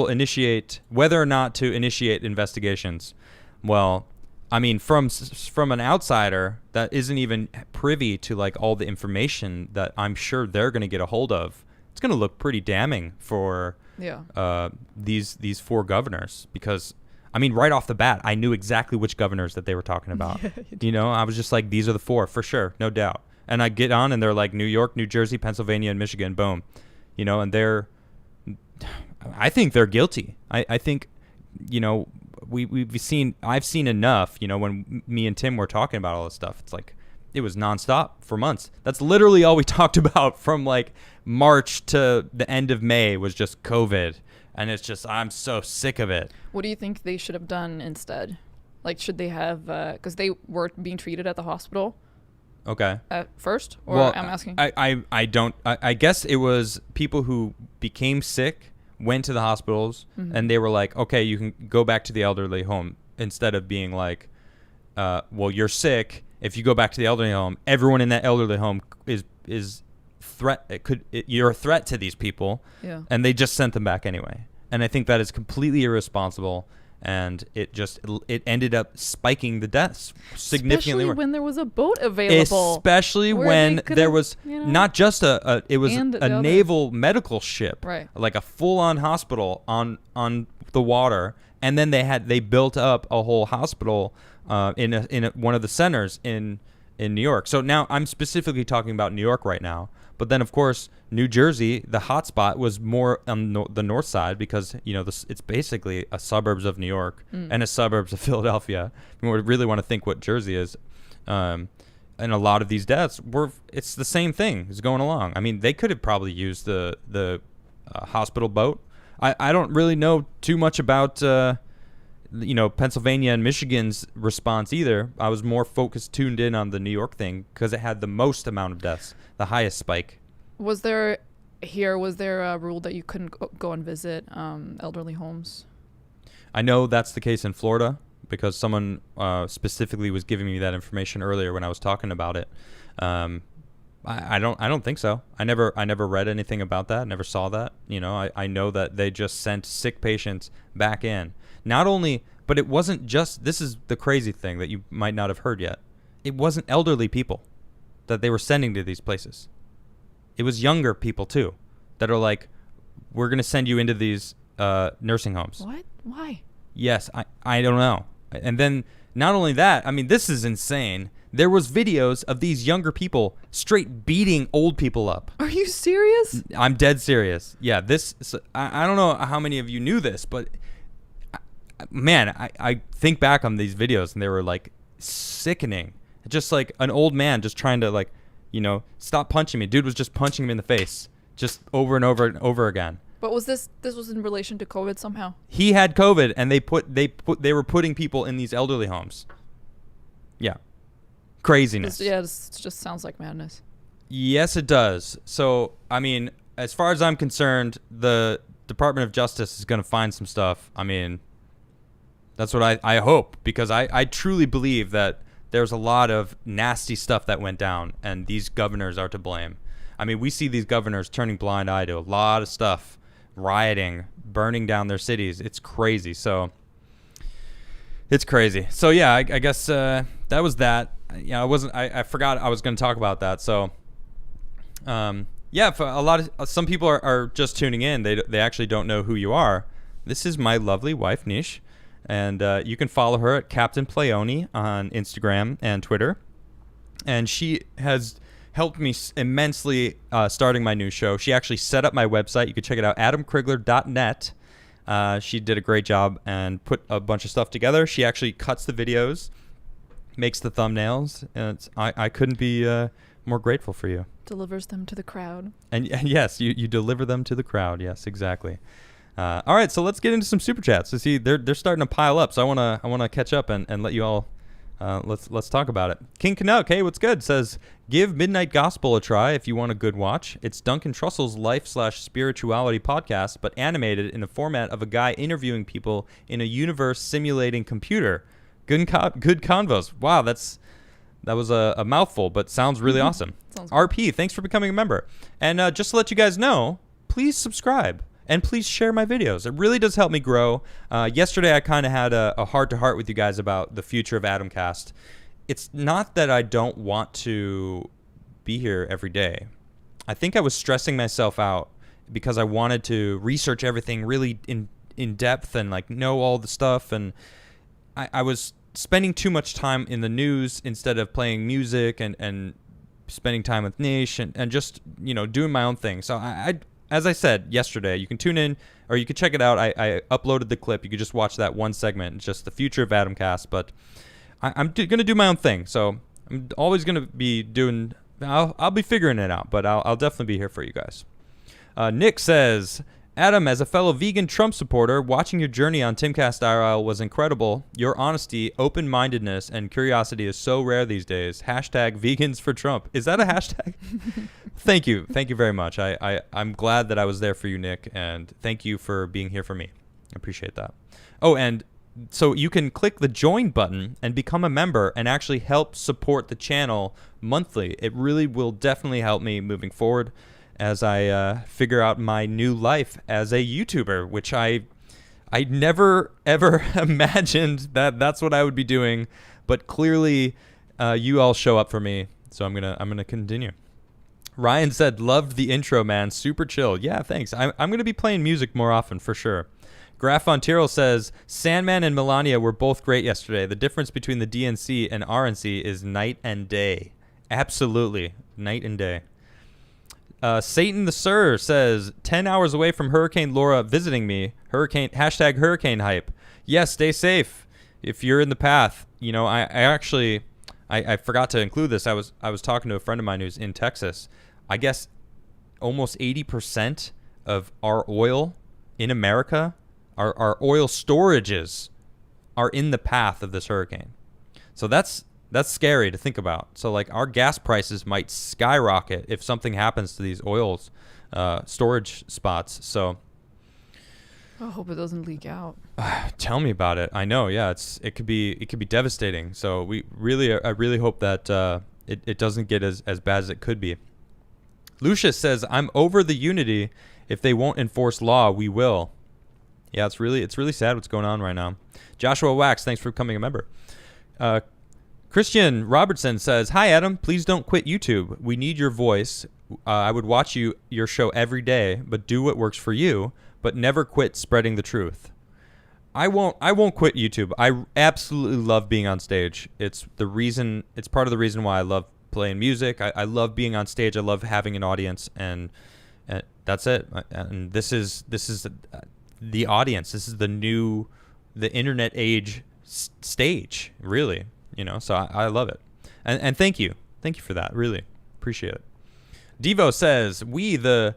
initiate whether or not to initiate investigations. Well, I mean, from an outsider that isn't even privy to like all the information that I'm sure they're going to get a hold of, it's going to look pretty damning for these four governors, because I mean, right off the bat, I knew exactly which governors that they were talking about. I was just like, these are the four for sure, no doubt. And I get on and they're like New York, New Jersey, Pennsylvania, and Michigan, boom. And I think they're guilty. I think, I've seen enough, when me and Tim were talking about all this stuff. It's like, it was nonstop for months. That's literally all we talked about from like March to the end of May was just COVID. And it's just, I'm so sick of it. What do you think they should have done instead? Like, should they have, because they were being treated at the hospital. Okay. At first? Or I'm asking. I guess it was people who became sick, went to the hospitals, and they were like, okay, you can go back to the elderly home, instead of being like, well, you're sick. If you go back to the elderly home, everyone in that elderly home is you're a threat to these people. Yeah. And they just sent them back anyway. And I think that is completely irresponsible, and it ended up spiking the deaths significantly. Especially when there was a boat available. Especially when there was not just a naval medical ship, right? Like a full-on hospital on the water, and then they built up a whole hospital in one of the centers in New York. So now I'm specifically talking about New York right now. But then, of course, New Jersey, the hotspot was more on the north side, because, it's basically a suburbs of New York and a suburbs of Philadelphia. We really want to think what Jersey is. And a lot of these deaths it's the same thing is going along. I mean, they could have probably used the hospital boat. I don't really know too much about Pennsylvania and Michigan's response either. I was more tuned in on the New York thing because it had the most amount of deaths, the highest spike. Was there a rule that you couldn't go and visit elderly homes? I know that's the case in Florida, because someone specifically was giving me that information earlier when I was talking about it. I don't think so. I never read anything about that. Never saw that. You know, I know that they just sent sick patients back in. Not only, but it wasn't just, this is the crazy thing that you might not have heard yet. It wasn't elderly people that they were sending to these places. It was younger people too that are like, we're going to send you into these nursing homes. What? Why? Yes, I don't know. And then not only that, I mean, this is insane. There was videos of these younger people straight beating old people up. Are you serious? I'm dead serious. Yeah, I don't know how many of you knew this, but man, I think back on these videos and they were like sickening. Just like an old man just trying to like, you know, stop punching me. Dude was just punching him in the face just over and over and over again. But was this was in relation to COVID somehow? He had COVID and they were putting people in these elderly homes. Yeah. Craziness. This just sounds like madness. Yes, it does. So, I mean, as far as I'm concerned, the Department of Justice is going to find some stuff. I mean, that's what I hope, because I truly believe that there's a lot of nasty stuff that went down, and these governors are to blame. I mean, we see these governors turning blind eye to a lot of stuff, rioting, burning down their cities. It's crazy. So, it's crazy. So, yeah, I guess that was that. Yeah, I forgot I was going to talk about that. So, yeah, for some people are just tuning in. They actually don't know who you are. This is my lovely wife, Nish, and you can follow her at Captain Playoni on Instagram and Twitter. And she has helped me immensely starting my new show. She actually set up my website. You can check it out, adamcrigler.net. She did a great job and put a bunch of stuff together. She actually cuts the videos, makes the thumbnails, and I couldn't be more grateful for you. Delivers them to the crowd. And yes, you deliver them to the crowd. Yes, exactly. All right, so let's get into some super chats. So see, they're starting to pile up. So I wanna catch up and let you all let's talk about it. King Canuck, hey, what's good? Says, give Midnight Gospel a try if you want a good watch. It's Duncan Trussell's life/spirituality podcast, but animated in the format of a guy interviewing people in a universe simulating computer. Good convos. Wow, that was a mouthful, but sounds really awesome. Sounds RP, thanks for becoming a member. And just to let you guys know, please subscribe and please share my videos. It really does help me grow. Yesterday, I kind of had a heart-to-heart with you guys about the future of Adamcast. It's not that I don't want to be here every day. I think I was stressing myself out because I wanted to research everything really in depth and like know all the stuff, and I was spending too much time in the news instead of playing music and spending time with Nish and just, you know, doing my own thing. So I as I said yesterday, you can tune in or you can check it out. I uploaded the clip. You could just watch that one segment. It's just the future of Adamcast. But I'm going to do my own thing. So I'm always going to be doing, I'll be figuring it out. But I'll definitely be here for you guys. Nick says, Adam, as a fellow vegan Trump supporter, watching your journey on Timcast IRL was incredible. Your honesty, open-mindedness, and curiosity is so rare these days. Hashtag vegans for Trump. Is that a hashtag? Thank you. Thank you very much. I'm glad that I was there for you, Nick, and thank you for being here for me. I appreciate that. Oh, and so you can click the join button and become a member and actually help support the channel monthly. It really will definitely help me moving forward as I figure out my new life as a YouTuber, which I never ever imagined that's what I would be doing, but clearly you all show up for me, so I'm gonna continue. Ryan said, loved the intro, man, super chill. Yeah, thanks. I'm gonna be playing music more often for sure. Graf Von Tyrrell says, Sandman and Melania were both great yesterday. The difference between the DNC and RNC is night and day. Absolutely, night and day. Satan the Sir says, 10 hours away from Hurricane Laura visiting me. Hashtag hurricane hype. Yes, stay safe. If you're in the path, you know, I actually forgot to include this. I was talking to a friend of mine who's in Texas. I guess almost 80% of our oil in America, our oil storages are in the path of this hurricane. So that's scary to think about. So like our gas prices might skyrocket if something happens to these oil storage spots. So I hope it doesn't leak out. Tell me about it. I know. Yeah, it could be devastating. So I really hope that it doesn't get as bad as it could be. Lucius says, I'm over the unity. If they won't enforce law, we will. Yeah, it's really sad what's going on right now. Joshua Wax, thanks for becoming a member. Christian Robertson says, hi, Adam. Please don't quit YouTube. We need your voice. I would watch your show every day, but do what works for you, but never quit spreading the truth. I won't quit YouTube. I absolutely love being on stage. It's part of the reason why I love playing music. I love being on stage. I love having an audience, and that's it. And this is the audience. This is the internet age stage, really. So I love it, and thank you for that. Really appreciate it. Devo says, we the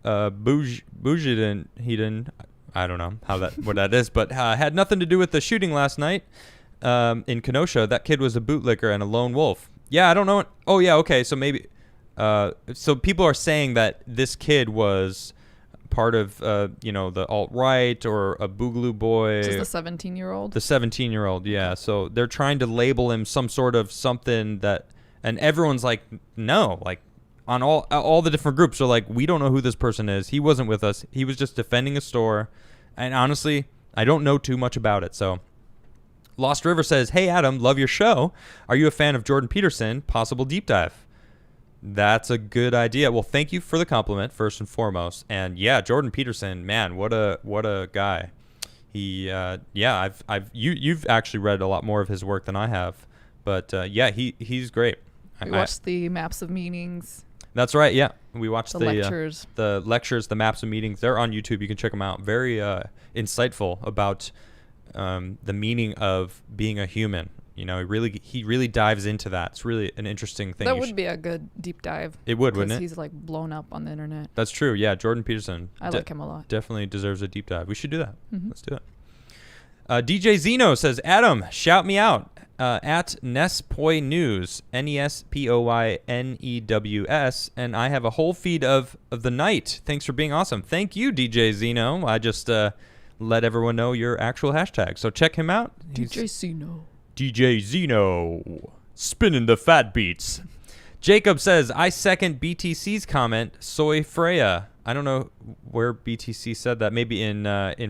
Boujidin, I don't know what that is, but had nothing to do with the shooting last night in Kenosha. That kid was a bootlicker and a lone wolf. Yeah, I don't know. Oh, yeah, okay. So maybe so people are saying that this kid was part of, the alt-right or a Boogaloo boy. Just the 17-year-old? The 17-year-old, yeah. So they're trying to label him some sort of something that, and everyone's like, no, like, on all the different groups are like, we don't know who this person is. He wasn't with us. He was just defending a store. And honestly, I don't know too much about it. So Lost River says, hey, Adam, love your show. Are you a fan of Jordan Peterson? Possible deep dive. That's a good idea. Well, thank you for the compliment, first and foremost. And yeah, Jordan Peterson, man, what a guy. He, you've actually read a lot more of his work than I have. But yeah, he's great. We watched the Maps of Meanings. That's right. Yeah, we watched the lectures. The lectures, the Maps of Meetings. They're on YouTube. You can check them out. Very insightful about the meaning of being a human. He really dives into that. It's really an interesting thing. That would be a good deep dive. It would, wouldn't it? He's like blown up on the internet. That's true. Yeah, Jordan Peterson. I like him a lot. Definitely deserves a deep dive. We should do that. Mm-hmm. Let's do it. DJ Zeno says, Adam, shout me out. At Nespoy News, NESPOYNEWS, and I have a whole feed of the night. Thanks for being awesome. Thank you, DJ Zeno. I just let everyone know your actual hashtag. So check him out. DJ Zeno. DJ Zeno. Spinning the fat beats. Jacob says, I second BTC's comment, Soy Freya. I don't know where BTC said that. Maybe in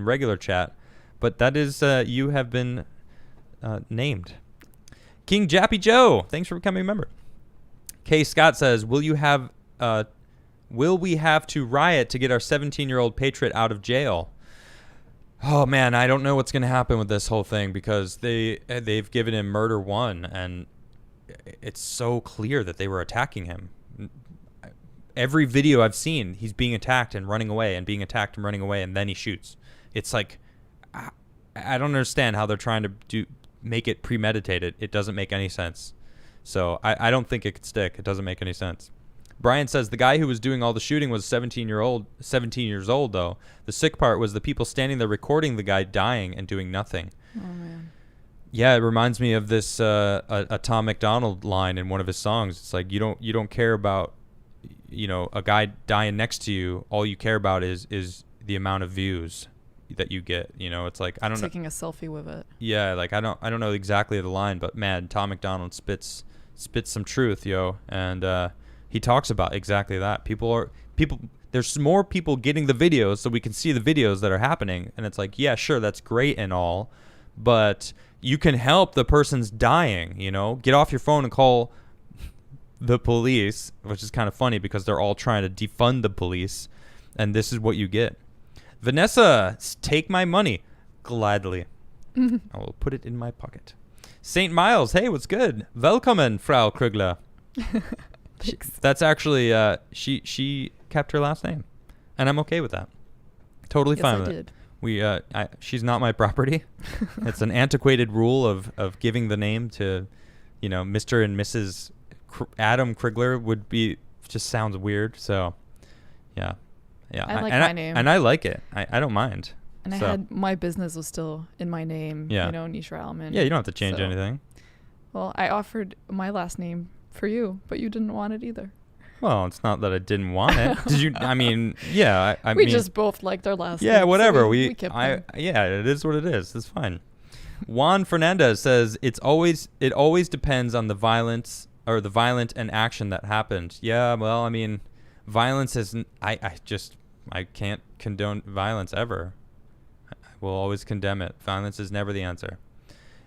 regular chat. But that is, you have been named. King Jappy Joe, thanks for becoming a member. Kay Scott says, will we have to riot to get our 17-year-old patriot out of jail? Oh man, I don't know what's going to happen with this whole thing because they've given him murder 1, and it's so clear that they were attacking him. Every video I've seen, he's being attacked and running away and being attacked and running away, and then he shoots. It's like, I don't understand how they're trying to make it premeditated. It doesn't make any sense. So I don't think it could stick. It doesn't make any sense. Brian says the guy who was doing all the shooting was 17 years old though. The sick part was the people standing there recording the guy dying and doing nothing. Oh man. Yeah, it reminds me of this a Tom McDonald line in one of his songs. It's like you don't care about a guy dying next to you. All you care about is the amount of views that you get. It's like, I don't know, taking a selfie with it. Yeah, like I don't know exactly the line, but man, Tom McDonald spits some truth, and he talks about exactly that. There's more people getting the videos so we can see the videos that are happening, and it's like, yeah, sure, that's great and all, but you can help the person's dying. Get off your phone and call the police, which is kind of funny because they're all trying to defund the police, and this is what you get. Vanessa, take my money. Gladly. I will put it in my pocket. St. Miles, hey, what's good? Willkommen, Frau Crigler. That's actually, she kept her last name. And I'm okay with that. Totally fine with it. She's not my property. It's an antiquated rule of giving the name to, Mr. and Mrs. Adam Crigler just sounds weird. So, yeah. Yeah, I like my name. And I like it. I don't mind. And I had my business was still in my name, Nishra Almen. Yeah, you don't have to change anything. Well, I offered my last name for you, but you didn't want it either. Well, it's not that I didn't want it. Did you? I mean, yeah. We just both liked our last name. Yeah, whatever. So we kept them. Yeah, it is what it is. It's fine. Juan Fernandez says it always depends on the violence or the violent and action that happened. Yeah, well, I mean, violence is, I can't condone violence ever. I will always condemn it. Violence is never the answer.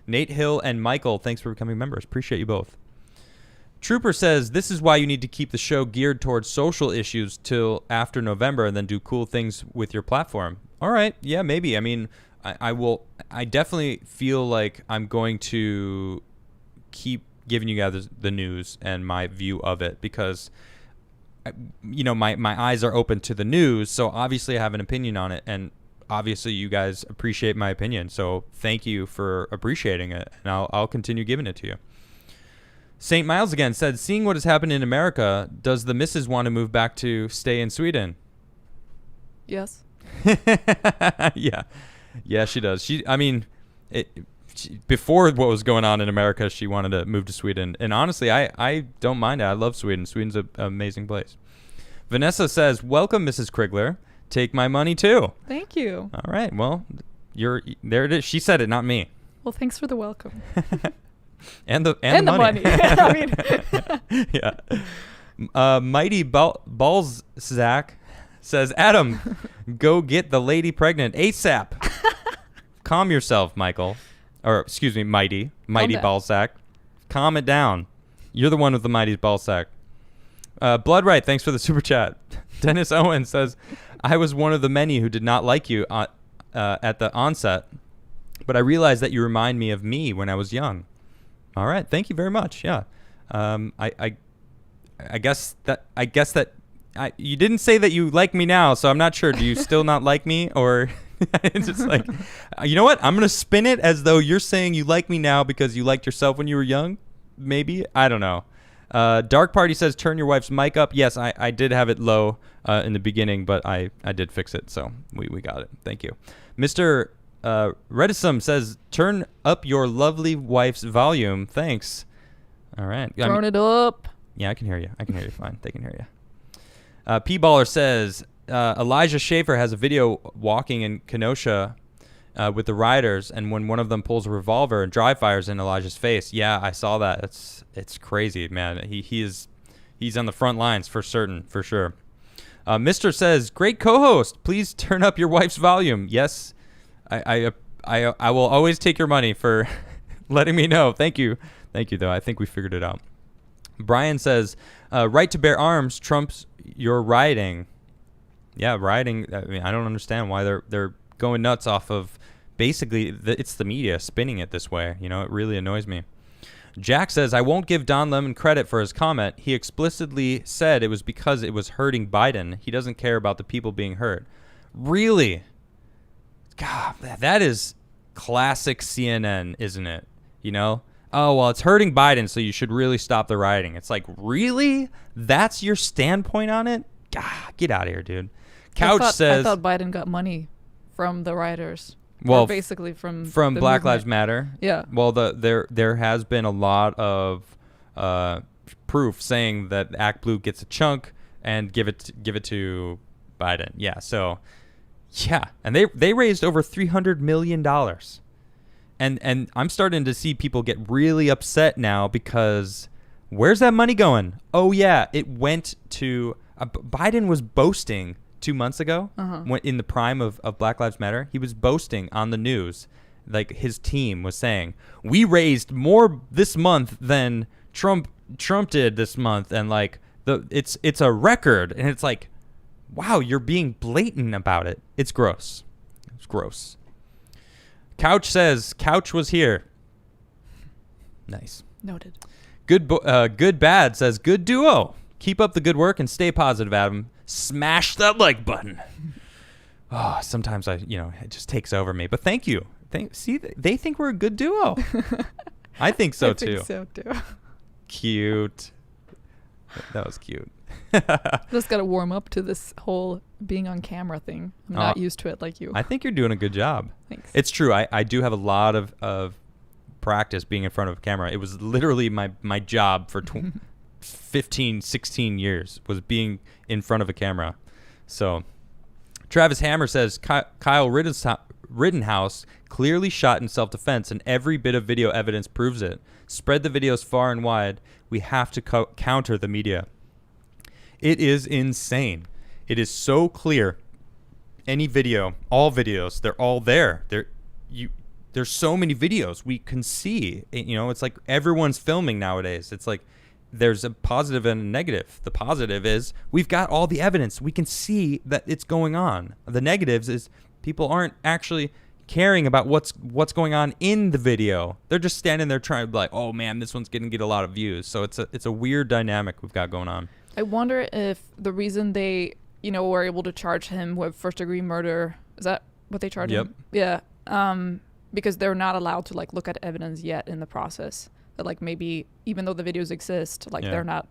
Nate Hill and Michael, thanks for becoming members. Appreciate you both. Trooper says, this is why you need to keep the show geared towards social issues till after November and then do cool things with your platform. All right. Yeah, maybe. I mean, I definitely feel like I'm going to keep giving you guys the news and my view of it because, my eyes are open to the news. So obviously I have an opinion on it. And obviously you guys appreciate my opinion. So thank you for appreciating it. And I'll continue giving it to you. St. Miles again said, seeing what has happened in America, does the missus want to move back to stay in Sweden? Yes. Yeah. Yeah, she does. Before what was going on in America, she wanted to move to Sweden. And honestly, I don't mind it. I love Sweden. Sweden's an amazing place. Vanessa says, welcome, Mrs. Crigler. Take my money, too. Thank you. All right. Well, there it is. She said it, not me. Well, thanks for the welcome. And the money. I mean, yeah. Mighty Balls Zach says, Adam, go get the lady pregnant ASAP. Calm yourself, Michael. Or excuse me, Mighty Ballsack. Calm it down. You're the one with the Mighty Ballsack. Bloodright, thanks for the super chat. Dennis Owen says, I was one of the many who did not like you at the onset, but I realized that you remind me of me when I was young. All right, thank you very much. Yeah, I guess that you didn't say that you like me now, so I'm not sure. Do you still not like me, or it's just like, you know what? I'm gonna spin it as though you're saying you like me now because you liked yourself when you were young. Maybe, I don't know. Dark Party says, turn your wife's mic up. Yes, I did have it low in the beginning, but I did fix it, so we got it. Thank you, Mr. Redisum says, turn up your lovely wife's volume. Thanks. All right. Turn it up. Yeah, I can hear you. Fine. They can hear you. P-Baller says, Elijah Schaefer has a video walking in Kenosha with the riders, and when one of them pulls a revolver and dry fires in Elijah's face. Yeah, I saw that. It's crazy, man. He's on the front lines for certain, for sure. Mister says, great co-host. Please turn up your wife's volume. Yes. I will always take your money for letting me know. Thank you, though. I think we figured it out. Brian says, right to bear arms trumps your rioting. Yeah, rioting. I mean, I don't understand why they're going nuts off of basically it's the media spinning it this way. It really annoys me. Jack says, I won't give Don Lemon credit for his comment. He explicitly said it was because it was hurting Biden. He doesn't care about the people being hurt. Really? God, that is classic CNN, isn't it? Oh, well, it's hurting Biden, so you should really stop the rioting. It's like, really? That's your standpoint on it? God, get out of here, dude. Couch says, I thought Biden got money from the rioters. Well, or basically from Black movement. Lives Matter. Yeah. Well, there has been a lot of proof saying that Act Blue gets a chunk and give it to Biden. Yeah. So. Yeah, and they raised over $300 million. And I'm starting to see people get really upset now because where's that money going? Oh, yeah, it went to Biden was boasting 2 months ago when in the prime of Black Lives Matter. He was boasting on the news, like his team was saying, we raised more this month than Trump did this month. And like it's a record. And it's like, wow, you're being blatant about it. It's gross. It's gross. Couch says, Couch was here. Nice. Noted. Good Bad says, good duo. Keep up the good work and stay positive, Adam. Smash that like button. Oh, sometimes it just takes over me. But thank you. They think we're a good duo. I think so too. I think so too. Cute. That was cute. Just got to warm up to this whole being on camera thing. I'm not used to it like you. I think you're doing a good job. Thanks. It's true. I do have a lot of practice being in front of a camera. It was literally my job for 15, 16 years was being in front of a camera. So Travis Hammer says, Kyle Rittenhouse clearly shot in self-defense, and every bit of video evidence proves it. Spread the videos far and wide. We have to counter the media. It is insane. It is so clear. Any video, all videos, they're all there. There's so many videos we can see. It's like everyone's filming nowadays. It's like there's a positive and a negative. The positive is we've got all the evidence. We can see that it's going on. The negatives is people aren't actually caring about what's going on in the video. They're just standing there trying to be like, oh man, this one's gonna get a lot of views. So it's a weird dynamic we've got going on. I wonder if the reason they were able to charge him with first-degree murder, is that what they charged him? Yeah. Because they're not allowed to look at evidence yet in the process. That maybe even though the videos exist, they're not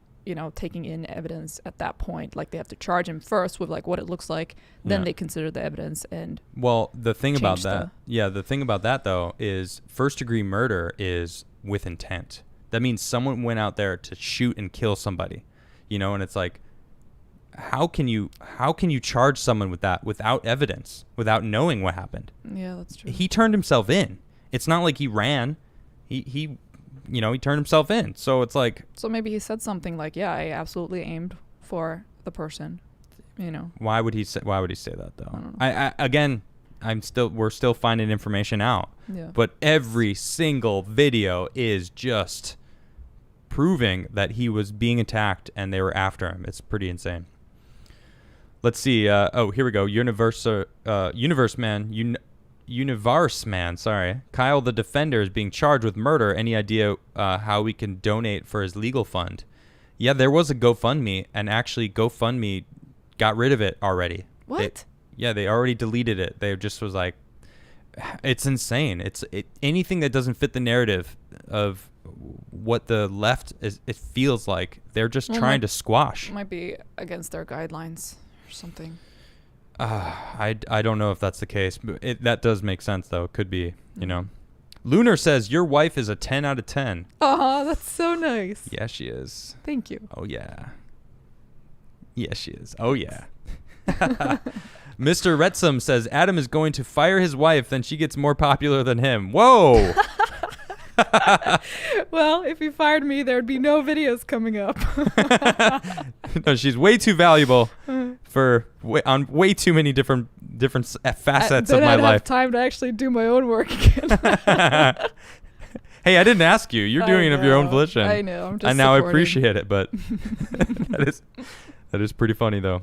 taking in evidence at that point. They have to charge him first with what it looks like, then they consider the evidence. And the thing about that though is first-degree murder is with intent. That means someone went out there to shoot and kill somebody, and it's like, how can you charge someone with that without evidence, without knowing what happened? Yeah, that's true. He turned himself in. It's not like he ran. He turned himself in. So it's like, so maybe he said something like, yeah, I absolutely aimed for the person. Why would he say that though? I don't know. We're still finding information out. Yeah. But every single video is just proving that he was being attacked and they were after him. It's pretty insane. Let's see. Here we go. Universe Man. Sorry. Kyle the Defender is being charged with murder. Any idea how we can donate for his legal fund? Yeah, there was a GoFundMe, and actually GoFundMe got rid of it already. What? They already deleted it. They just was like, it's insane. Anything that doesn't fit the narrative of what the left is, it feels like they're just trying to squash. Might be against their guidelines or something. I don't know if that's the case, but that does make sense though. It could be, Lunar says your wife is a 10 out of 10. Oh, that's so nice. Yeah, she is. Thank you. Oh yeah. Yeah, she is. Oh yeah. Mr. Retsom says Adam is going to fire his wife, then she gets more popular than him. Whoa. Well, if he fired me, there'd be no videos coming up. No, she's way too valuable on way too many different facets of my life. Have time to actually do my own work again. Hey, I didn't ask you. You're doing it of your own volition. I know. I'm just and now supporting. I appreciate it, but that is pretty funny though.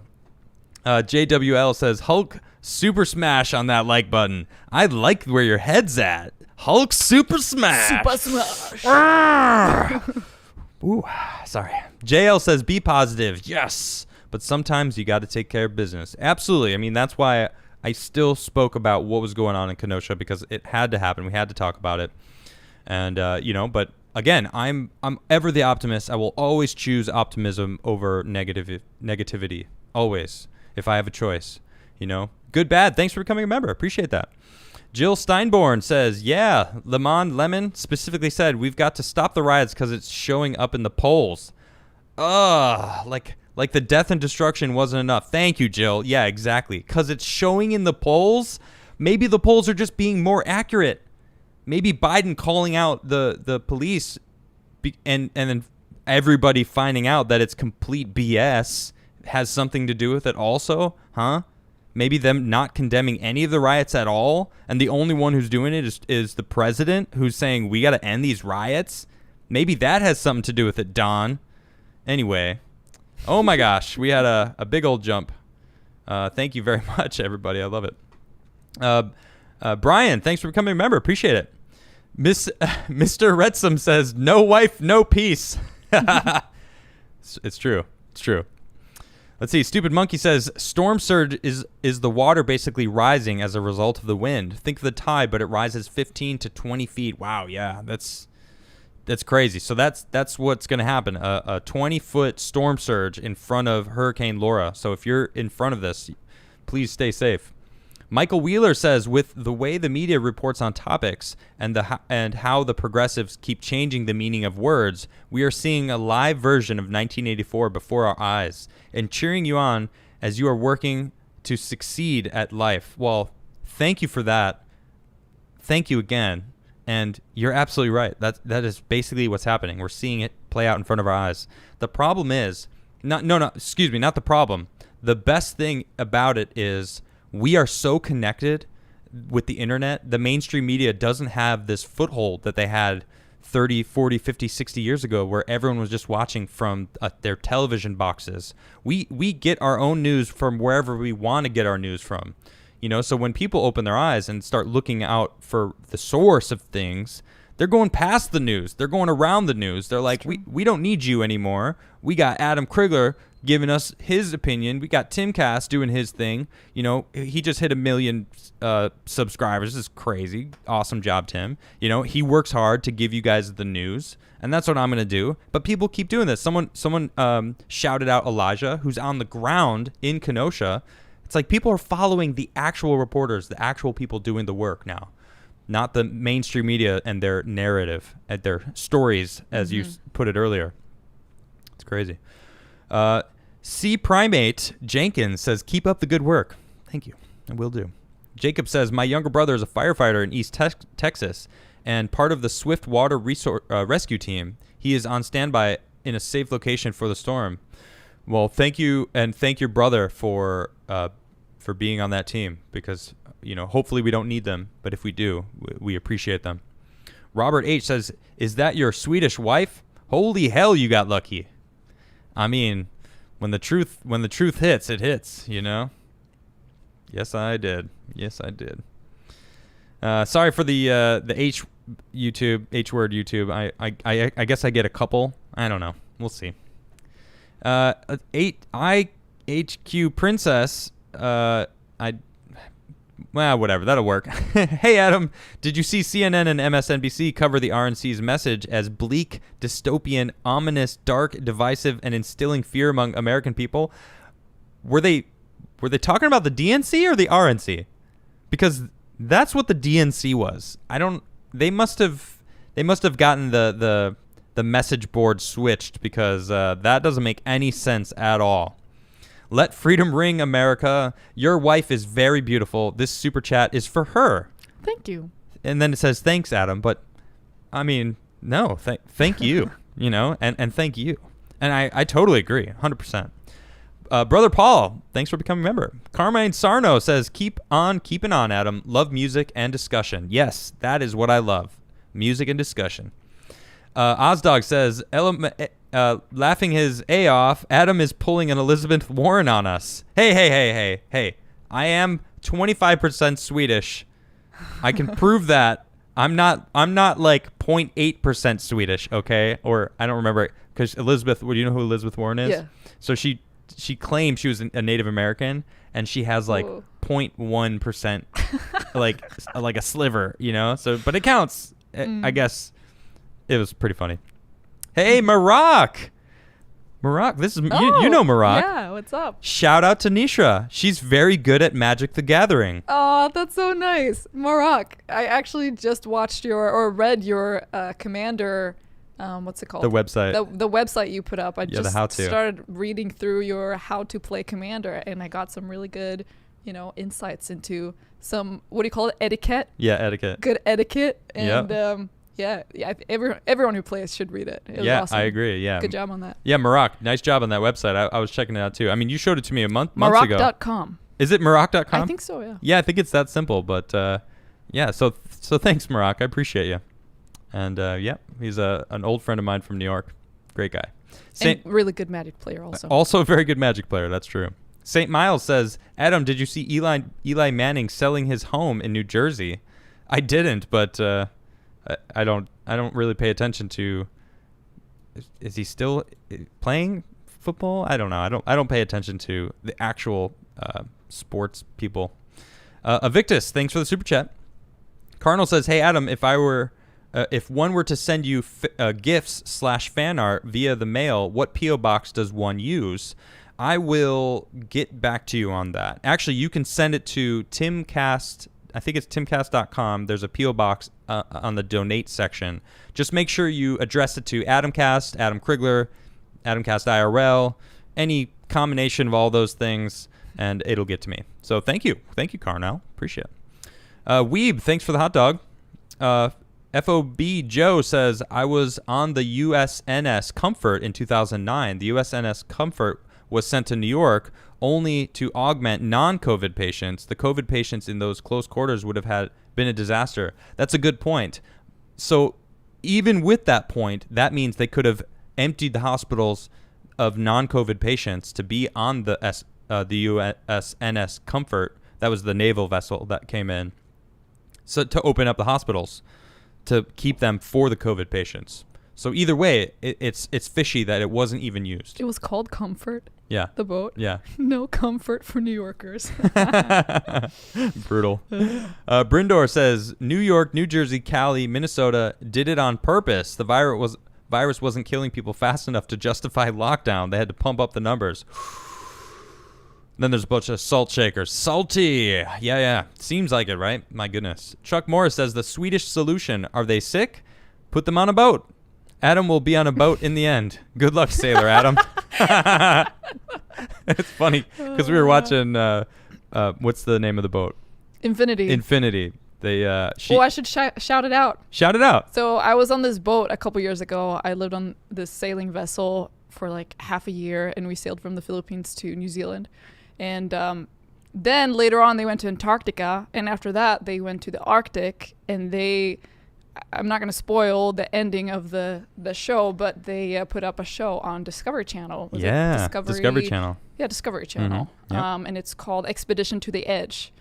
JWL says Hulk super smash on that like button. I like where your head's at. Hulk super smash. Super smash. Ooh, sorry. JL says be positive. Yes. But sometimes you got to take care of business. Absolutely. I mean, that's why I still spoke about what was going on in Kenosha, because it had to happen. We had to talk about it. And, but again, I'm ever the optimist. I will always choose optimism over negativity. Always. If I have a choice, good, bad. Thanks for becoming a member. Appreciate that. Jill Steinborn says, yeah, Lemon specifically said, we've got to stop the riots because it's showing up in the polls. Like the death and destruction wasn't enough. Thank you, Jill. Yeah, exactly. Because it's showing in the polls. Maybe the polls are just being more accurate. Maybe Biden calling out the police and then everybody finding out that it's complete BS has something to do with it also, huh? Maybe them not condemning any of the riots at all, and the only one who's doing it is the president, who's saying we got to end these riots. Maybe that has something to do with it, Don. Anyway, oh my gosh, we had a big old jump. Thank you very much, everybody. I love it. Brian, thanks for becoming a member. Appreciate it. Mr. Retsom says, no wife, no peace. It's true. It's true. Let's see. Stupid Monkey says, storm surge is the water basically rising as a result of the wind. Think of the tide, but it rises 15 to 20 feet. Wow, yeah, that's crazy. So that's what's going to happen. A 20-foot storm surge in front of Hurricane Laura. So if you're in front of this, please stay safe. Michael Wheeler says, with the way the media reports on topics and how the progressives keep changing the meaning of words, we are seeing a live version of 1984 before our eyes and cheering you on as you are working to succeed at life. Well, thank you for that. Thank you again. And you're absolutely right. That is basically what's happening. We're seeing it play out in front of our eyes. The problem is Excuse me, not the problem. The best thing about it is we are so connected with the internet. The mainstream media doesn't have this foothold that they had 30, 40, 50, 60 years ago, where everyone was just watching from their television boxes. We get our own news from wherever we want to get our news from. So when people open their eyes and start looking out for the source of things, they're going past the news. They're going around the news. They're like, we don't need you anymore. We got Adam Crigler giving us his opinion. We got Tim Cass doing his thing. He just hit 1 million subscribers. This is crazy. Awesome job, Tim. He works hard to give you guys the news, and that's what I'm going to do. But people keep doing this. Someone shouted out Elijah, who's on the ground in Kenosha. It's like people are following the actual reporters, the actual people doing the work now, not the mainstream media and their narrative and their stories, as you put it earlier. It's crazy. C. Primate Jenkins says, keep up the good work. Thank you. I will do. Jacob says, my younger brother is a firefighter in East Texas and part of the Swift Water Rescue Team. He is on standby in a safe location for the storm. Well, thank you, and thank your brother for being on that team, because hopefully we don't need them, but if we do, we appreciate them. Robert H. says, is that your Swedish wife? Holy hell, you got lucky. I mean, when the truth hits, it hits, Yes, I did. Sorry for the H word YouTube. I guess I get a couple. I don't know. We'll see. 8IHQ Princess. Whatever. That'll work. Hey, Adam, did you see CNN and MSNBC cover the RNC's message as bleak, dystopian, ominous, dark, divisive, and instilling fear among American people? Were they talking about the DNC or the RNC? Because that's what the DNC was. They must have gotten the message board switched, because that doesn't make any sense at all. Let freedom ring, America. Your wife is very beautiful. This super chat is for her. Thank you. And then it says, thanks, Adam. But, I mean, no, thank you, and thank you. And I totally agree, 100%. Brother Paul, thanks for becoming a member. Carmine Sarno says, keep on keeping on, Adam. Love music and discussion. Yes, that is what I love. Music and discussion. Ozdog says, laughing his A off, Adam is pulling an Elizabeth Warren on us. Hey. I am 25% Swedish. I can prove that. I'm not like 0.8% Swedish, okay? Or I don't remember, because Elizabeth, do you know who Elizabeth Warren is? Yeah. So she claimed she was a Native American, and she has like 0.1%, like a sliver, So, but it counts. I guess it was pretty funny. Hey, Maroc, this is you know Maroc. Yeah, what's up? Shout out to Nishra. She's very good at Magic the Gathering. Oh, that's so nice. Maroc, I actually just watched read your Commander, what's it called? The website. The website you put up. I just the how-to. started reading through your how to play Commander, and I got some really good, insights into some, what do you call it? Etiquette? Yeah, etiquette. Good etiquette. And everyone who plays should read it. It was awesome. I agree. Yeah. Good job on that. Yeah, Maroc, nice job on that website. I was checking it out too. I mean, you showed it to me months ago. Maroc.com. Is it Maroc.com? I think so, yeah. Yeah, I think it's that simple. But so thanks, Maroc. I appreciate you. And he's an old friend of mine from New York. Great guy. And really good Magic player also. Also a very good Magic player. That's true. St. Miles says, Adam, did you see Eli Manning selling his home in New Jersey? I didn't, but I don't really pay attention to. Is he still playing football? I don't know. I don't pay attention to the actual sports people. Avictus, thanks for the super chat. Cardinal says, hey Adam, if one were to send you gifts / fan art via the mail, what PO box does one use? I will get back to you on that. Actually, you can send it to Timcast. I think it's timcast.com. There's a PO box on the donate section. Just make sure you address it to Adamcast, Adam Crigler, Adamcast IRL, any combination of all those things, and it'll get to me. So thank you, Carnell. Appreciate it. Weeb, thanks for the hot dog. FOB Joe says, I was on the USNS Comfort in 2009. The USNS Comfort was sent to New York only to augment non-COVID patients. The COVID patients in those close quarters would have been a disaster. That's a good point. So even with that point, that means they could have emptied the hospitals of non-COVID patients to be on the USNS Comfort. That was the naval vessel that came in. So to open up the hospitals to keep them for the COVID patients. So either way, it's fishy that it wasn't even used. It was called Comfort. Yeah. The boat. Yeah. No comfort for New Yorkers. Brutal. Brindor says, New York, New Jersey, Cali, Minnesota did it on purpose. The virus wasn't killing people fast enough to justify lockdown. They had to pump up the numbers. Then there's a bunch of salt shakers. Salty. Yeah. Seems like it, right? My goodness. Chuck Morris says, the Swedish solution. Are they sick? Put them on a boat. Adam will be on a boat in the end. Good luck, Sailor Adam. It's funny because we were watching, what's the name of the boat? Infinity. I should shout it out. Shout it out. So I was on this boat a couple years ago. I lived on this sailing vessel for like half a year, and we sailed from the Philippines to New Zealand. And then later on, they went to Antarctica, and after that, they went to the Arctic, and I'm not going to spoil the ending of the show, but they put up a show on Discovery Channel. Discovery Channel. Yeah, Discovery Channel. Mm-hmm. Yep. And it's called Expedition to the Edge.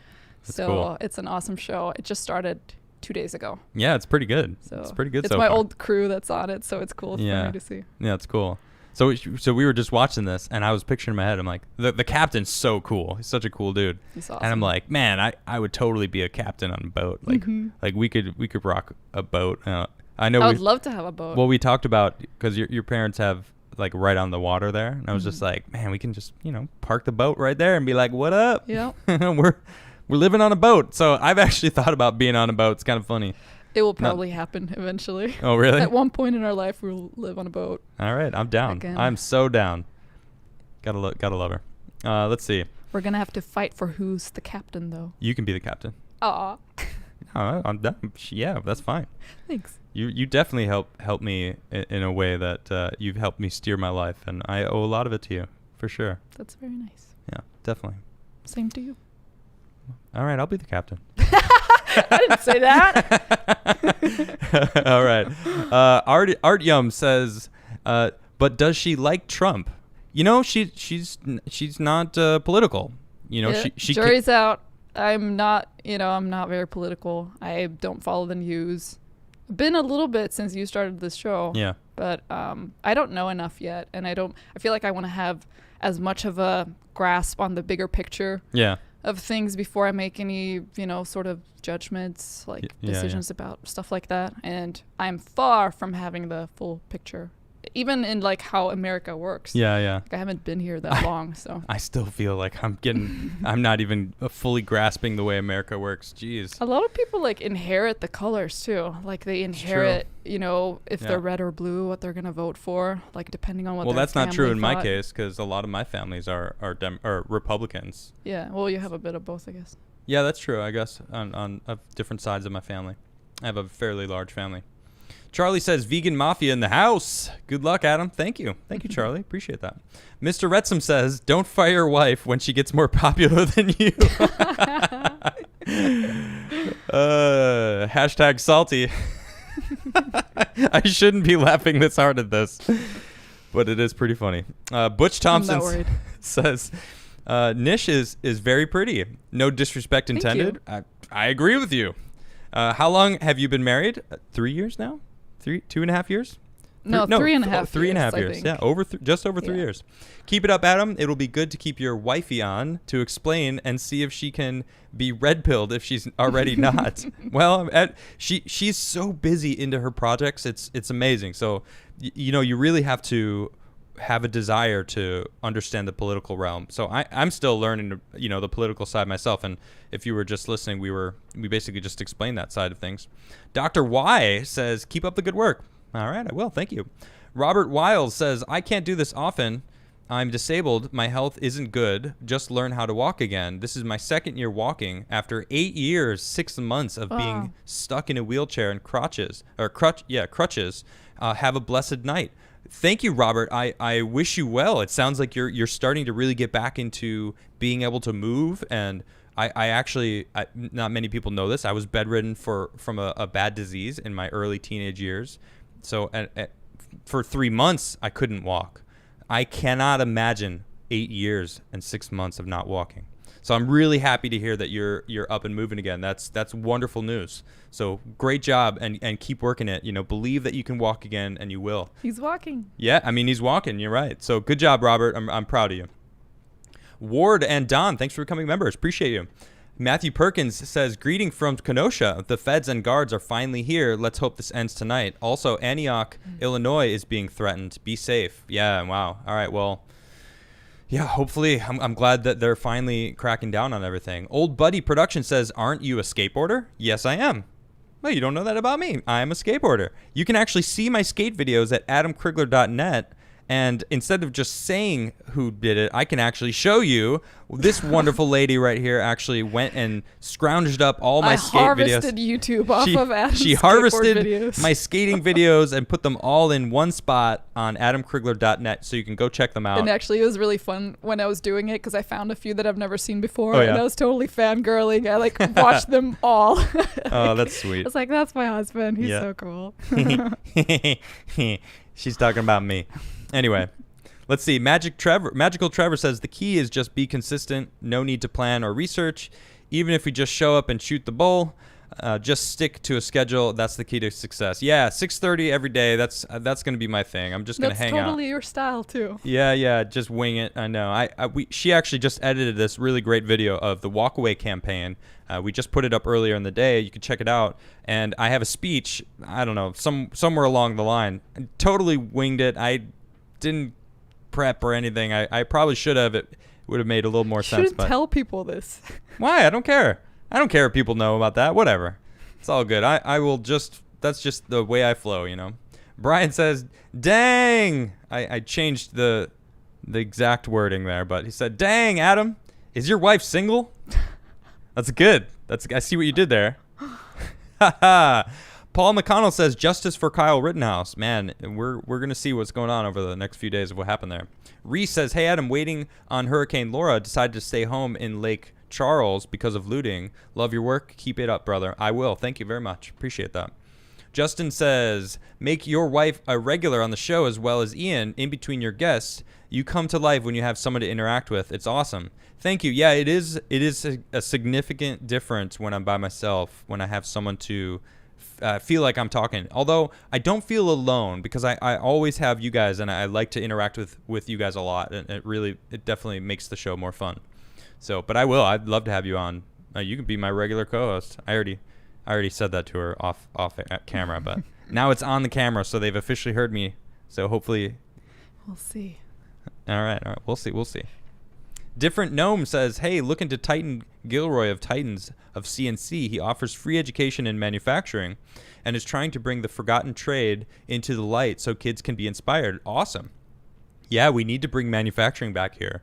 That's so cool. It's an awesome show. It just started 2 days ago. Yeah, it's pretty good. So it's pretty good. It's my old crew that's on it, so it's cool for me to see. Yeah, it's cool. So we were just watching this, and I was picturing in my head, I'm like, the captain's so cool. He's such a cool dude. He's awesome. And I'm like, man, I would totally be a captain on a boat. Like, like we could rock a boat. I know. I would love to have a boat. Well, we talked about, because your parents have like right on the water there, and I was just like, man, we can just park the boat right there and be like, what up? Yeah. we're living on a boat. So I've actually thought about being on a boat. It's kind of funny. It will probably happen eventually. Oh, really? At one point in our life, we'll live on a boat. All right, I'm down. Again. I'm so down. Gotta love her. Let's see. We're gonna have to fight for who's the captain, though. You can be the captain. Aw. I'm done. Yeah, that's fine. Thanks. You definitely help me in a way that you've helped me steer my life, and I owe a lot of it to you, for sure. That's very nice. Yeah, definitely. Same to you. All right, I'll be the captain. I didn't say that. All right. Art Yum says, but does she like Trump? She's not political. She jury's out. I'm not very political. I don't follow the news. Been a little bit since you started this show. Yeah. But I don't know enough yet, and I feel like I want to have as much of a grasp on the bigger picture. Yeah. Of things before I make any, sort of judgments, like decisions about stuff like that. And I'm far from having the full picture, even in like how America works. Yeah. Like, I haven't been here that long, so. I still feel like I'm not even fully grasping the way America works. Jeez. A lot of people like inherit the colors too. Like they inherit, if they're red or blue, what they're going to vote for, like depending on what Well, their that's not true in family my thought. case, because a lot of my families are Republicans. Yeah, well, you have a bit of both, I guess. Yeah, that's true, I guess, on different sides of my family. I have a fairly large family. Charlie says, vegan mafia in the house. Good luck, Adam. Thank you, Charlie. Appreciate that. Mr. Retzum says, don't fire your wife when she gets more popular than you. Hashtag salty. I shouldn't be laughing this hard at this, but it is pretty funny. Butch Thompson says, Nish is very pretty. No disrespect intended. I agree with you. How long have you been married? 3 years now? 2.5 years? No, 3.5 3.5 years. Yeah, just over 3 years. Keep it up, Adam. It'll be good to keep your wifey on to explain and see if she can be red-pilled if she's already not. Well, she's so busy into her projects. It's amazing. So, you really have to have a desire to understand the political realm. So I'm still learning, the political side myself. And if you were just listening, we basically just explained that side of things. Dr. Y says, keep up the good work. All right, I will. Thank you. Robert Wiles says, I can't do this often. I'm disabled. My health isn't good. Just learn how to walk again. This is my second year walking after 8 years, 6 months of being stuck in a wheelchair and crutches. Have a blessed night. Thank you, Robert. I wish you well. It sounds like you're starting to really get back into being able to move. And I actually, not many people know this, I was bedridden from a bad disease in my early teenage years. So for 3 months, I couldn't walk. I cannot imagine 8 years and 6 months of not walking. So I'm really happy to hear that you're up and moving again. That's wonderful news. So great job and keep working it. Believe that you can walk again, and you will. He's walking. Yeah, I mean, he's walking. You're right. So good job, Robert. I'm proud of you. Ward and Don, thanks for becoming members. Appreciate you. Matthew Perkins says, greeting from Kenosha. The feds and guards are finally here. Let's hope this ends tonight. Also, Antioch, Illinois is being threatened. Be safe. Yeah, wow. All right, well, yeah, hopefully. I'm glad that they're finally cracking down on everything. Old Buddy Production says, aren't you a skateboarder? Yes, I am. Well, you don't know that about me. I am a skateboarder. You can actually see my skate videos at adamcrigler.net. And instead of just saying who did it, I can actually show you. This wonderful lady right here actually went and scrounged up all my skate videos. I harvested YouTube off of Adam's She harvested videos. my skating videos and put them all in one spot on adamcrigler.net, so you can go check them out. And actually, it was really fun when I was doing it because I found a few that I've never seen before. Oh, yeah. And I was totally fangirling. I watched them all. Oh, that's sweet. I was like, that's my husband. He's so cool. She's talking about me. Anyway, let's see. Magical Trevor says the key is just be consistent. No need to plan or research. Even if we just show up and shoot the bull, just stick to a schedule. That's the key to success. Yeah, 6:30 every day. That's going to be my thing. I'm just going to hang out. That's totally your style too. Yeah. Just wing it. I know. She actually just edited this really great video of the walkaway campaign. We just put it up earlier in the day. You can check it out. And I have a speech. I don't know, somewhere along the line. Totally winged it. I didn't prep or anything. I probably should have. It would have made a little more sense. Shouldn't tell people this. Why? I don't care. I don't care if people know about that. Whatever. It's all good. I will just. That's just the way I flow. Brian says, "Dang!" I changed the exact wording there, but he said, "Dang, Adam, is your wife single?" That's good. I see what you did there. Paul McConnell says, justice for Kyle Rittenhouse. Man, we're going to see what's going on over the next few days of what happened there. Reese says, hey, Adam, waiting on Hurricane Laura. Decided to stay home in Lake Charles because of looting. Love your work. Keep it up, brother. I will. Thank you very much. Appreciate that. Justin says, make your wife a regular on the show as well as Ian in between your guests. You come to life when you have someone to interact with. It's awesome. Thank you. Yeah, it is a significant difference when I'm by myself, when I have someone to feel like I'm talking. Although I don't feel alone because I always have you guys, and I like to interact with you guys a lot. And it definitely makes the show more fun. So, but I'd love to have you on. You can be my regular co-host. I already said that to her off camera, but now it's on the camera, so they've officially heard me. So hopefully, we'll see. All right. We'll see. Different Gnome says, hey, look into Titan Gilroy of Titans of CNC. He offers free education in manufacturing and is trying to bring the forgotten trade into the light so kids can be inspired. Awesome. Yeah, we need to bring manufacturing back here.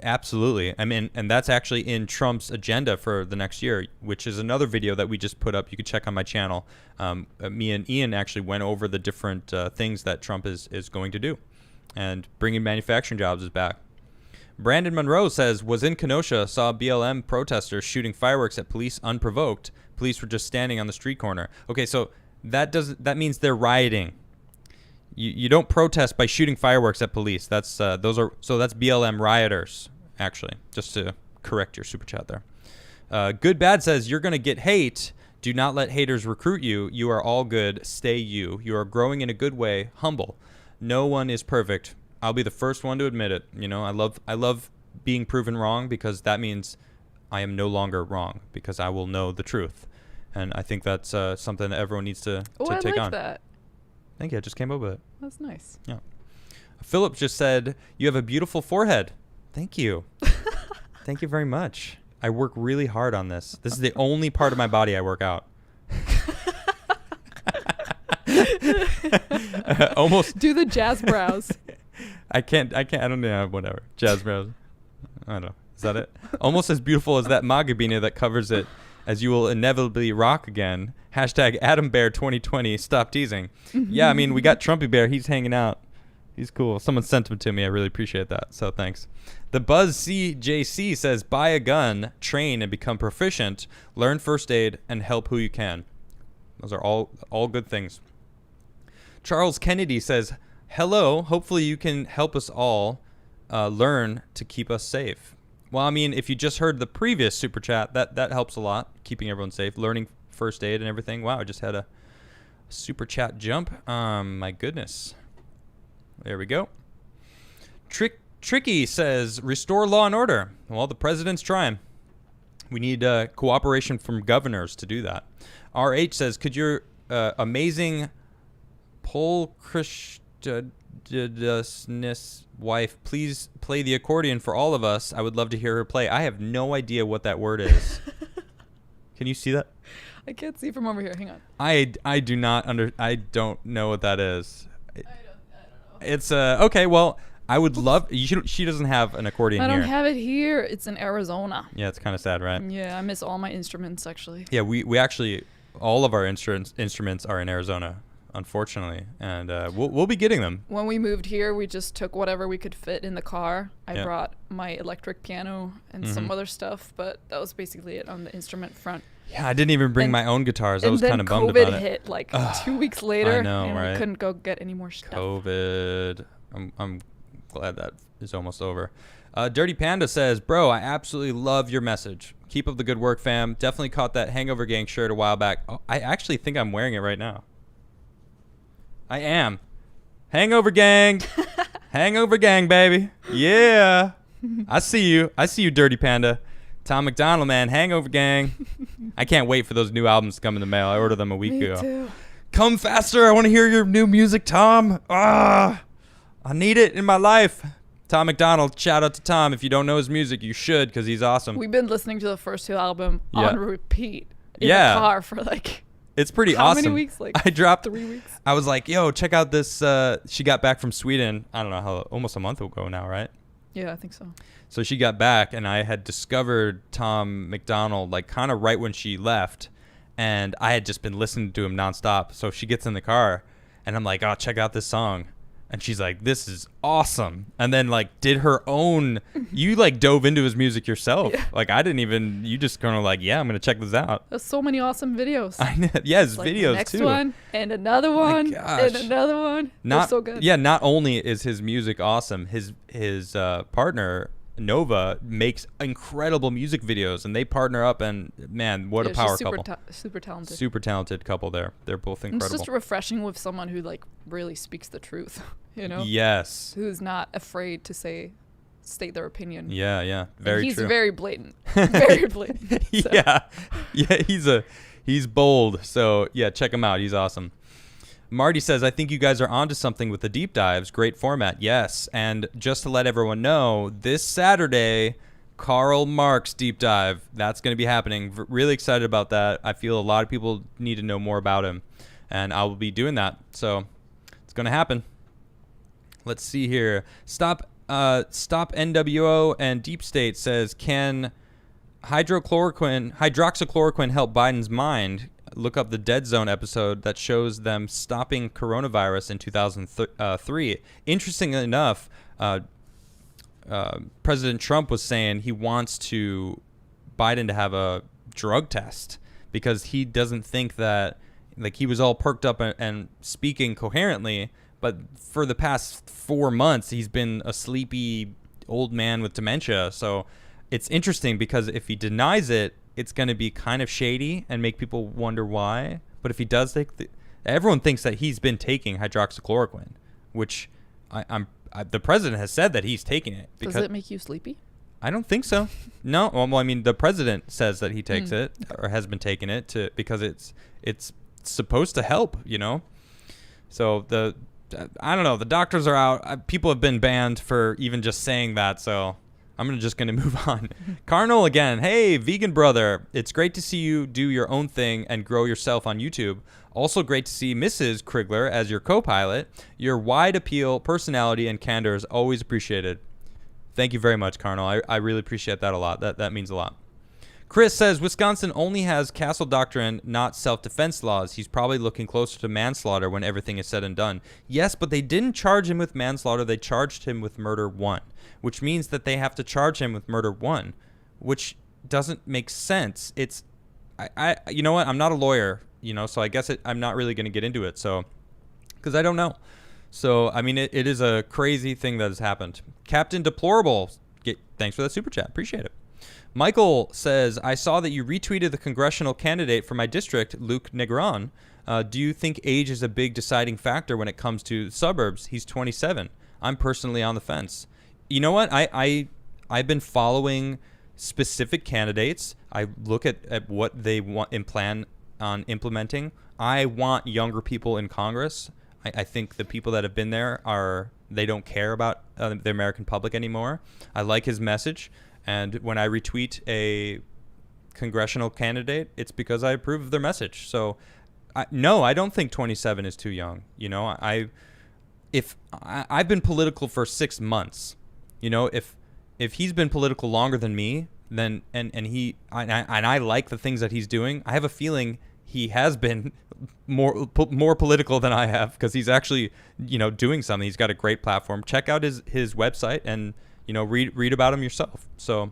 Absolutely. I mean, and that's actually in Trump's agenda for the next year, which is another video that we just put up. You can check on my channel. Me and Ian actually went over the different things that Trump is going to do. And bringing manufacturing jobs is back. Brandon Monroe says, was in Kenosha, saw BLM protesters shooting fireworks at police unprovoked. Police were just standing on the street corner. Okay, so that means they're rioting. You don't protest by shooting fireworks at police. That's BLM rioters, actually, just to correct your super chat there. Good Bad says, you're going to get hate. Do not let haters recruit you. You are all good. Stay you. You are growing in a good way. Humble. No one is perfect. I'll be the first one to admit it. I love being proven wrong because that means I am no longer wrong because I will know the truth. And I think that's something that everyone needs to take on. I like that. Thank you. I just came up with it. That's nice. Yeah. Philip just said, you have a beautiful forehead. Thank you. Thank you very much. I work really hard on this. This is the only part of my body I work out. Almost. Do the jazz brows. I don't know. Whatever. Jazz Rose. I don't know. Is that it? Almost as beautiful as that magabina that covers it, as you will inevitably rock again. Hashtag Adam Bear 2020. Stop teasing. Yeah, I mean, we got Trumpy Bear. He's hanging out. He's cool. Someone sent him to me. I really appreciate that. So thanks. The Buzz CJC says, buy a gun, train and become proficient, learn first aid, and help who you can. Those are all good things. Charles Kennedy says, hello. Hopefully you can help us all learn to keep us safe. Well, I mean, if you just heard the previous super chat, that helps a lot, keeping everyone safe, learning first aid and everything. Wow, I just had a super chat jump. My goodness. There we go. Tricky says, restore law and order. Well, the president's trying. We need cooperation from governors to do that. RH says, could your amazing Pol Christness wife please play the accordion for all of us? I would love to hear her play. I have no idea what that word is. Can you see that? I can't see from over here. Hang on. I don't know what that is. I don't know. It's okay. Well, I would love. She doesn't have an accordion here. I don't have it here. It's in Arizona. Yeah, it's kind of sad, right? Yeah, I miss all my instruments actually. Yeah, we actually all of our instruments are in Arizona, unfortunately, and we'll be getting them. When we moved here, we just took whatever we could fit in the car. I brought my electric piano and some other stuff, but that was basically it on the instrument front. Yeah, I didn't even bring my own guitars. I was kind of bummed about it. about And then COVID hit like 2 weeks later. I know, and right? we couldn't go get any more stuff. COVID. I'm glad that is almost over. Dirty Panda says, bro, I absolutely love your message. Keep up the good work, fam. Definitely caught that Hangover Gang shirt a while back. Oh, I actually think I'm wearing it right now. I am. Hangover Gang. Hangover Gang, baby. Yeah. I see you, Dirty Panda. Tom McDonald, man. Hangover Gang. I can't wait for those new albums to come in the mail. I ordered them a week ago. Too. Come faster. I want to hear your new music, Tom. I need it in my life. Tom McDonald. Shout out to Tom. If you don't know his music, you should, because he's awesome. We've been listening to the first 2 albums on repeat in the car for like... It's pretty awesome. How many weeks? Like I dropped 3 weeks. I was like, yo, check out this. She got back from Sweden. I don't know how, almost a month ago now, right? Yeah, I think so. So she got back, and I had discovered Tom McDonald like kind of right when she left, and I had just been listening to him nonstop. So she gets in the car, and I'm like, oh, check out this song. And she's like, this is awesome. And then like did her own, you like dove into his music yourself. Yeah. Like I didn't even, you just kind of like, yeah, I'm going to check this out. There's so many awesome videos. I know. Yes, like videos the next too. one and another one and another one. They're so good. Yeah, not only is his music awesome, his partner, Nova, makes incredible music videos, and they partner up, and man, what a power couple. Super talented. Super talented couple there. They're both incredible. It's just refreshing with someone who like really speaks the truth, you know? Yes. Who's not afraid to state their opinion. Yeah, very and he's true. Very blatant. Very blatant. So. Yeah, he's bold. So yeah, check him out. He's awesome. Marty says, I think you guys are onto something with the deep dives. Great format. Yes. And just to let everyone know, this Saturday, Karl Marx deep dive. That's going to be happening. Really excited about that. I feel a lot of people need to know more about him, and I will be doing that. So it's going to happen. Let's see here. Stop NWO and Deep State says, can hydroxychloroquine help Biden's mind? Look up the Dead Zone episode that shows them stopping coronavirus in 2003. Interestingly enough, President Trump was saying he wants Biden to have a drug test because he doesn't think that, like, he was all perked up and speaking coherently, but for the past 4 months, he's been a sleepy old man with dementia. So it's interesting because if he denies it, it's going to be kind of shady and make people wonder why. But if he does take everyone thinks that he's been taking hydroxychloroquine, which the president has said that he's taking it. Because does it make you sleepy? I don't think so. No. Well, I mean, the president says that he takes it or has been taking it because it's supposed to help, you know? So I don't know. The doctors are out. People have been banned for even just saying that. So I'm just going to move on. Carnal again. Hey, vegan brother. It's great to see you do your own thing and grow yourself on YouTube. Also great to see Mrs. Crigler as your co-pilot. Your wide appeal, personality, and candor is always appreciated. Thank you very much, Carnal. I really appreciate that a lot. That means a lot. Chris says, Wisconsin only has castle doctrine, not self-defense laws. He's probably looking closer to manslaughter when everything is said and done. Yes, but they didn't charge him with manslaughter. They charged him with murder 1, which means that they have to charge him with murder 1, which doesn't make sense. It's, you know what? I'm not a lawyer, so I guess I'm not really going to get into it. So, because I don't know. So, I mean, it is a crazy thing that has happened. Captain Deplorable, thanks for that super chat. Appreciate it. Michael says, I saw that you retweeted the congressional candidate for my district, Luke Negron. Do you think age is a big deciding factor when it comes to suburbs? He's 27. I'm personally on the fence. You know what? I've been following specific candidates. I look at what they want and plan on implementing. I want younger people in Congress. I think the people that have been there they don't care about the American public anymore. I like his message. And when I retweet a congressional candidate, it's because I approve of their message. So, no, I don't think 27 is too young. I've been political for 6 months. If he's been political longer than me, then and I like the things that he's doing, I have a feeling he has been more political than I have, because he's actually doing something. He's got a great platform. Check out his website and read about him yourself. So,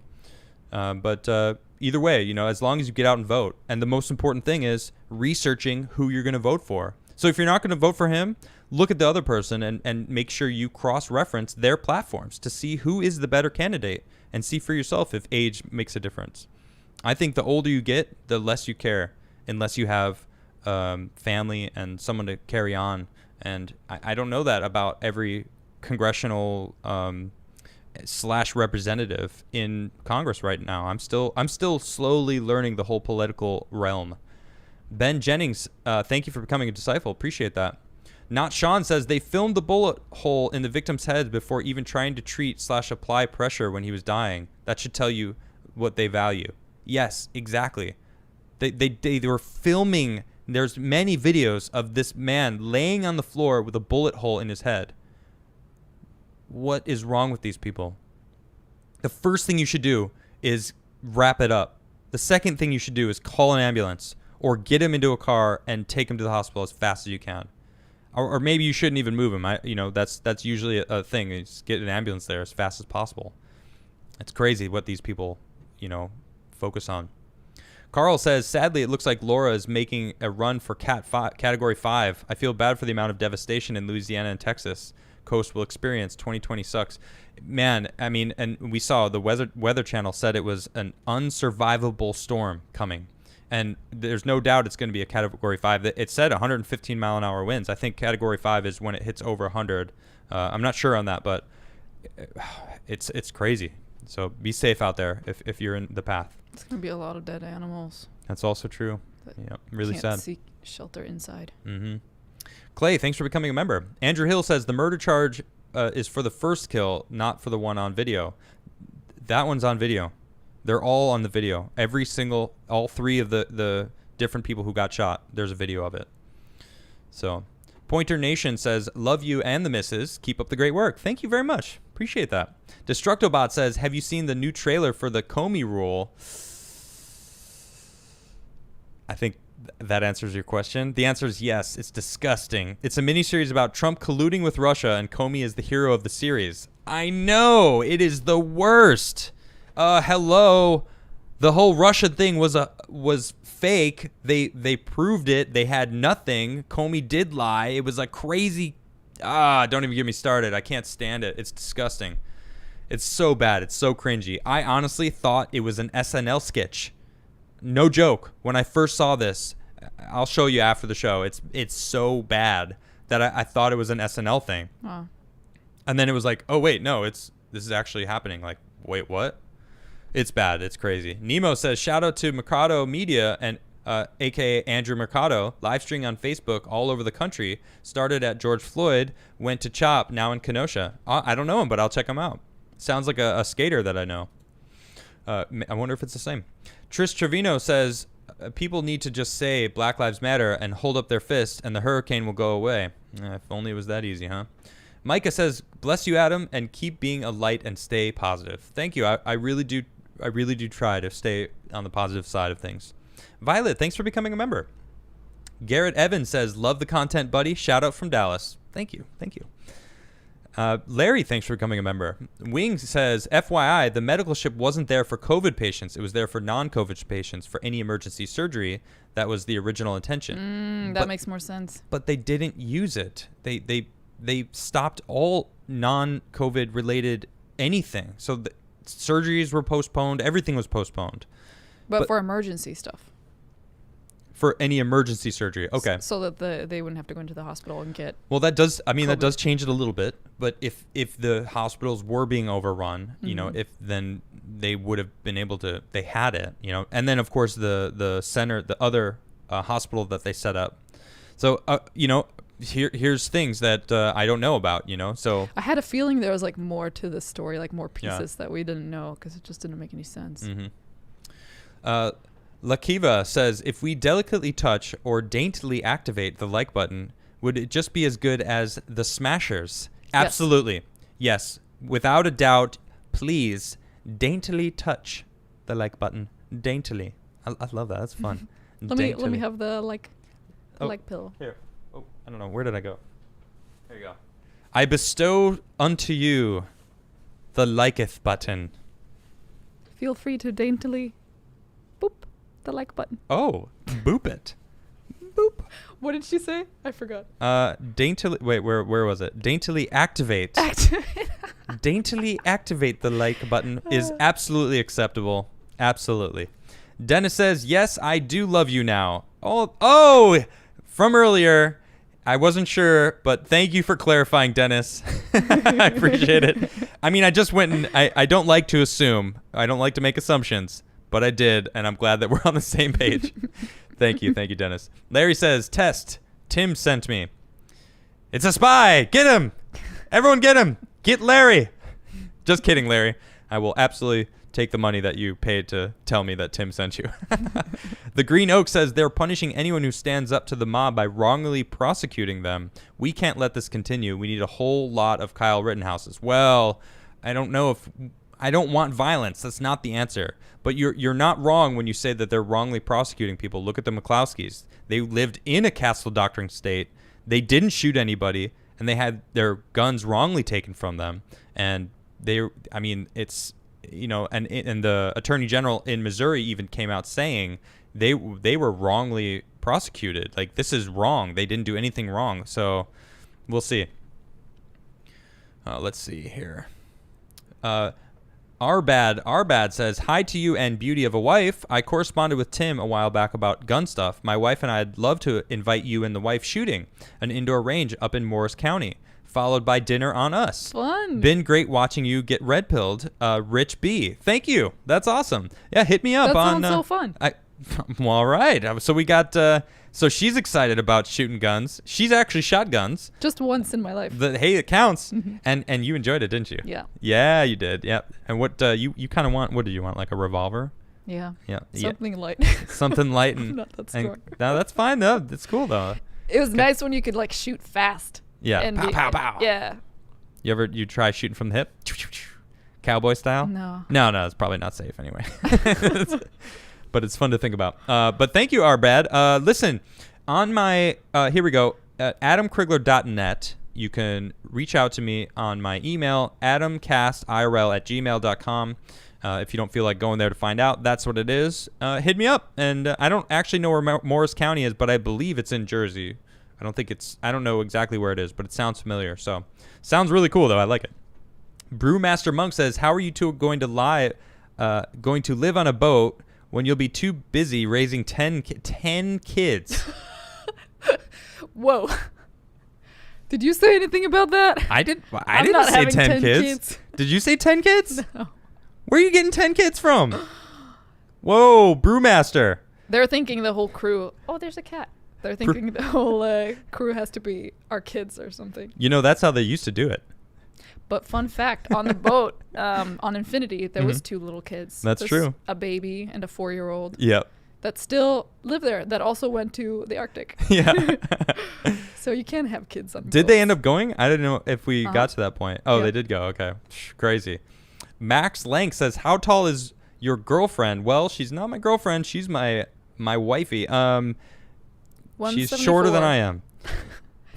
but either way, as long as you get out and vote. And the most important thing is researching who you're going to vote for. So if you're not going to vote for him, look at the other person and make sure you cross-reference their platforms to see who is the better candidate, and see for yourself if age makes a difference. I think the older you get, the less you care, unless you have family and someone to carry on. And I don't know that about every congressional / representative in Congress right now. I'm still slowly learning the whole political realm. Ben Jennings, thank you for becoming a disciple. Appreciate that. Not Sean says they filmed the bullet hole in the victim's head before even trying to treat / apply pressure when he was dying. That should tell you what they value. Yes, exactly. They were filming. There's many videos of this man laying on the floor with a bullet hole in his head. What is wrong with these people? The first thing you should do is wrap it up. The second thing you should do is call an ambulance or get him into a car and take him to the hospital as fast as you can. Or maybe you shouldn't even move him. That's usually a thing. Is get an ambulance there as fast as possible. It's crazy what these people, focus on. Carl says, sadly, it looks like Laura is making a run for Category 5. I feel bad for the amount of devastation in Louisiana and Texas coast will experience. 2020 sucks. Man, I mean, and we saw the Weather Channel said it was an unsurvivable storm coming. And there's no doubt it's going to be a Category 5. It said 115 mile an hour winds. I think Category 5 is when it hits over 100. I'm not sure on that, but it's crazy. So be safe out there if you're in the path. It's going to be a lot of dead animals. That's also true. Yeah, really sad. Can't seek shelter inside. Mm-hmm. Clay, thanks for becoming a member. Andrew Hill says the murder charge is for the first kill, not for the one on video. That one's on video. They're all on the video. All three of the different people who got shot, there's a video of it. So, Pointer Nation says, love you and the missus. Keep up the great work. Thank you very much. Appreciate that. Destructobot says, have you seen the new trailer for the Comey rule? I think that answers your question. The answer is yes. It's disgusting. It's a miniseries about Trump colluding with Russia, and Comey is the hero of the series. I know. It is the worst. Hello. The whole Russia thing was fake. They proved it. They had nothing. Comey did lie. It was a crazy. Don't even get me started. I can't stand it. It's disgusting. It's so bad. It's so cringy. I honestly thought it was an SNL sketch. No joke. When I first saw this, I'll show you after the show. It's so bad that I thought it was an SNL thing. Oh. And then it was like, oh wait, no, this is actually happening. Like, wait, what? It's bad. It's crazy. Nemo says, shout out to Mercado Media and aka Andrew Mercado, live streaming on Facebook all over the country. Started at George Floyd, went to Chop, now in Kenosha. I don't know him, but I'll check him out. Sounds like a skater that I know. I wonder if it's the same. Trish Trevino says, people need to just say Black Lives Matter and hold up their fist and the hurricane will go away. If only it was that easy, huh? Micah says, bless you, Adam, and keep being a light and stay positive. Thank you. I really do try to stay on the positive side of things. Violet, thanks for becoming a member. Garrett Evans says, love the content, buddy. Shout out from Dallas. Thank you. Larry, thanks for becoming a member. Wings says, FYI, the medical ship wasn't there for COVID patients. It was there for non-COVID patients for any emergency surgery. That was the original intention. That makes more sense. But they didn't use it. They stopped all non-COVID related anything. So the surgeries were postponed. Everything was postponed. But for emergency stuff. For any emergency surgery. Okay. So that they wouldn't have to go into the hospital and get. Well, that does change it a little bit. But if the hospitals were being overrun, if then they would have been able to, they had it, and then of course the center, the other hospital that they set up. So, here's things that I don't know about, so. I had a feeling there was like more to the story, like more pieces that we didn't know because it just didn't make any sense. Mm-hmm. Lakiva says, if we delicately touch or daintily activate the like button, would it just be as good as the smashers? Yes. Absolutely. Yes. Without a doubt, please daintily touch the like button. Daintily. I love that. That's fun. Let me have the like pill. Here. Oh, I don't know. Where did I go? There you go. I bestow unto you the liketh button. Feel free to daintily boop the like button. Oh, boop it. Boop. What did she say? I forgot. Daintily. Wait, where was it? Daintily activate. Daintily activate the like button is absolutely acceptable. Absolutely. Dennis says, yes, I do love you now. Oh, from earlier. I wasn't sure, but thank you for clarifying, Dennis. I appreciate it. I mean, I just went and I don't like to assume. I don't like to make assumptions. But I did, and I'm glad that we're on the same page. Thank you, Dennis. Larry says, test. Tim sent me. It's a spy. Get him. Everyone get him. Get Larry. Just kidding, Larry. I will absolutely take the money that you paid to tell me that Tim sent you. The Green Oak says they're punishing anyone who stands up to the mob by wrongly prosecuting them. We can't let this continue. We need a whole lot of Kyle Rittenhouses. Well, I don't know if... I don't want violence. That's not the answer. But you're not wrong when you say that they're wrongly prosecuting people. Look at the McCloskeys. They lived in a castle doctrine state. They didn't shoot anybody, and they had their guns wrongly taken from them. And it's, and the Attorney General in Missouri even came out saying they were wrongly prosecuted. Like, this is wrong. They didn't do anything wrong. So we'll see. Let's see here. Arbad says, hi to you and beauty of a wife. I corresponded with Tim a while back about gun stuff. My wife and I'd love to invite you and the wife shooting an indoor range up in Morris County, followed by dinner on us. Fun. Been great watching you get red pilled. Rich B. Thank you. That's awesome. Yeah, hit me up that on. That sounds so fun. Well, all right. So we got. So she's excited about shooting guns. She's actually shot guns. Just once in my life. Hey, it counts. Mm-hmm. And you enjoyed it, didn't you? Yeah. Yeah, you did. Yeah. And what you kind of want? What did you want? Like a revolver? Yeah. Yeah. Something light. Something light and not that strong. No, that's fine though. That's cool though. It was nice when you could like shoot fast. Yeah. And pow, pow, pow. Yeah. You try shooting from the hip? Cowboy style? No. No, it's probably not safe anyway. But it's fun to think about. But thank you, Arbad. Listen, on my, here we go, adamcrigler.net, you can reach out to me on my email, adamcastirl@gmail.com. If you don't feel like going there to find out, that's what it is. Hit me up. And I don't actually know where Morris County is, but I believe it's in Jersey. I don't know exactly where it is, but it sounds familiar. So, sounds really cool, though. I like it. Brewmaster Monk says, how are you two going to live on a boat when you'll be too busy raising 10 kids? Whoa. Did you say anything about that? I didn't say 10 kids. Did you say 10 kids? No. Where are you getting 10 kids from? Whoa, Brewmaster. They're thinking the whole crew. Oh, there's a cat. They're thinking the whole crew has to be our kids or something. That's how they used to do it. But fun fact, on the boat, on Infinity, there was 2 little kids. That's true. A baby and a 4-year-old. Yep. That still live there, that also went to the Arctic. Yeah. So you can have kids on Did boats. they end up going? I didn't know if we got to that point. Oh, Yep. they did go. Okay. Crazy. Max Lang says, how tall is your girlfriend? Well, she's not my girlfriend. She's my wifey. She's shorter than I am.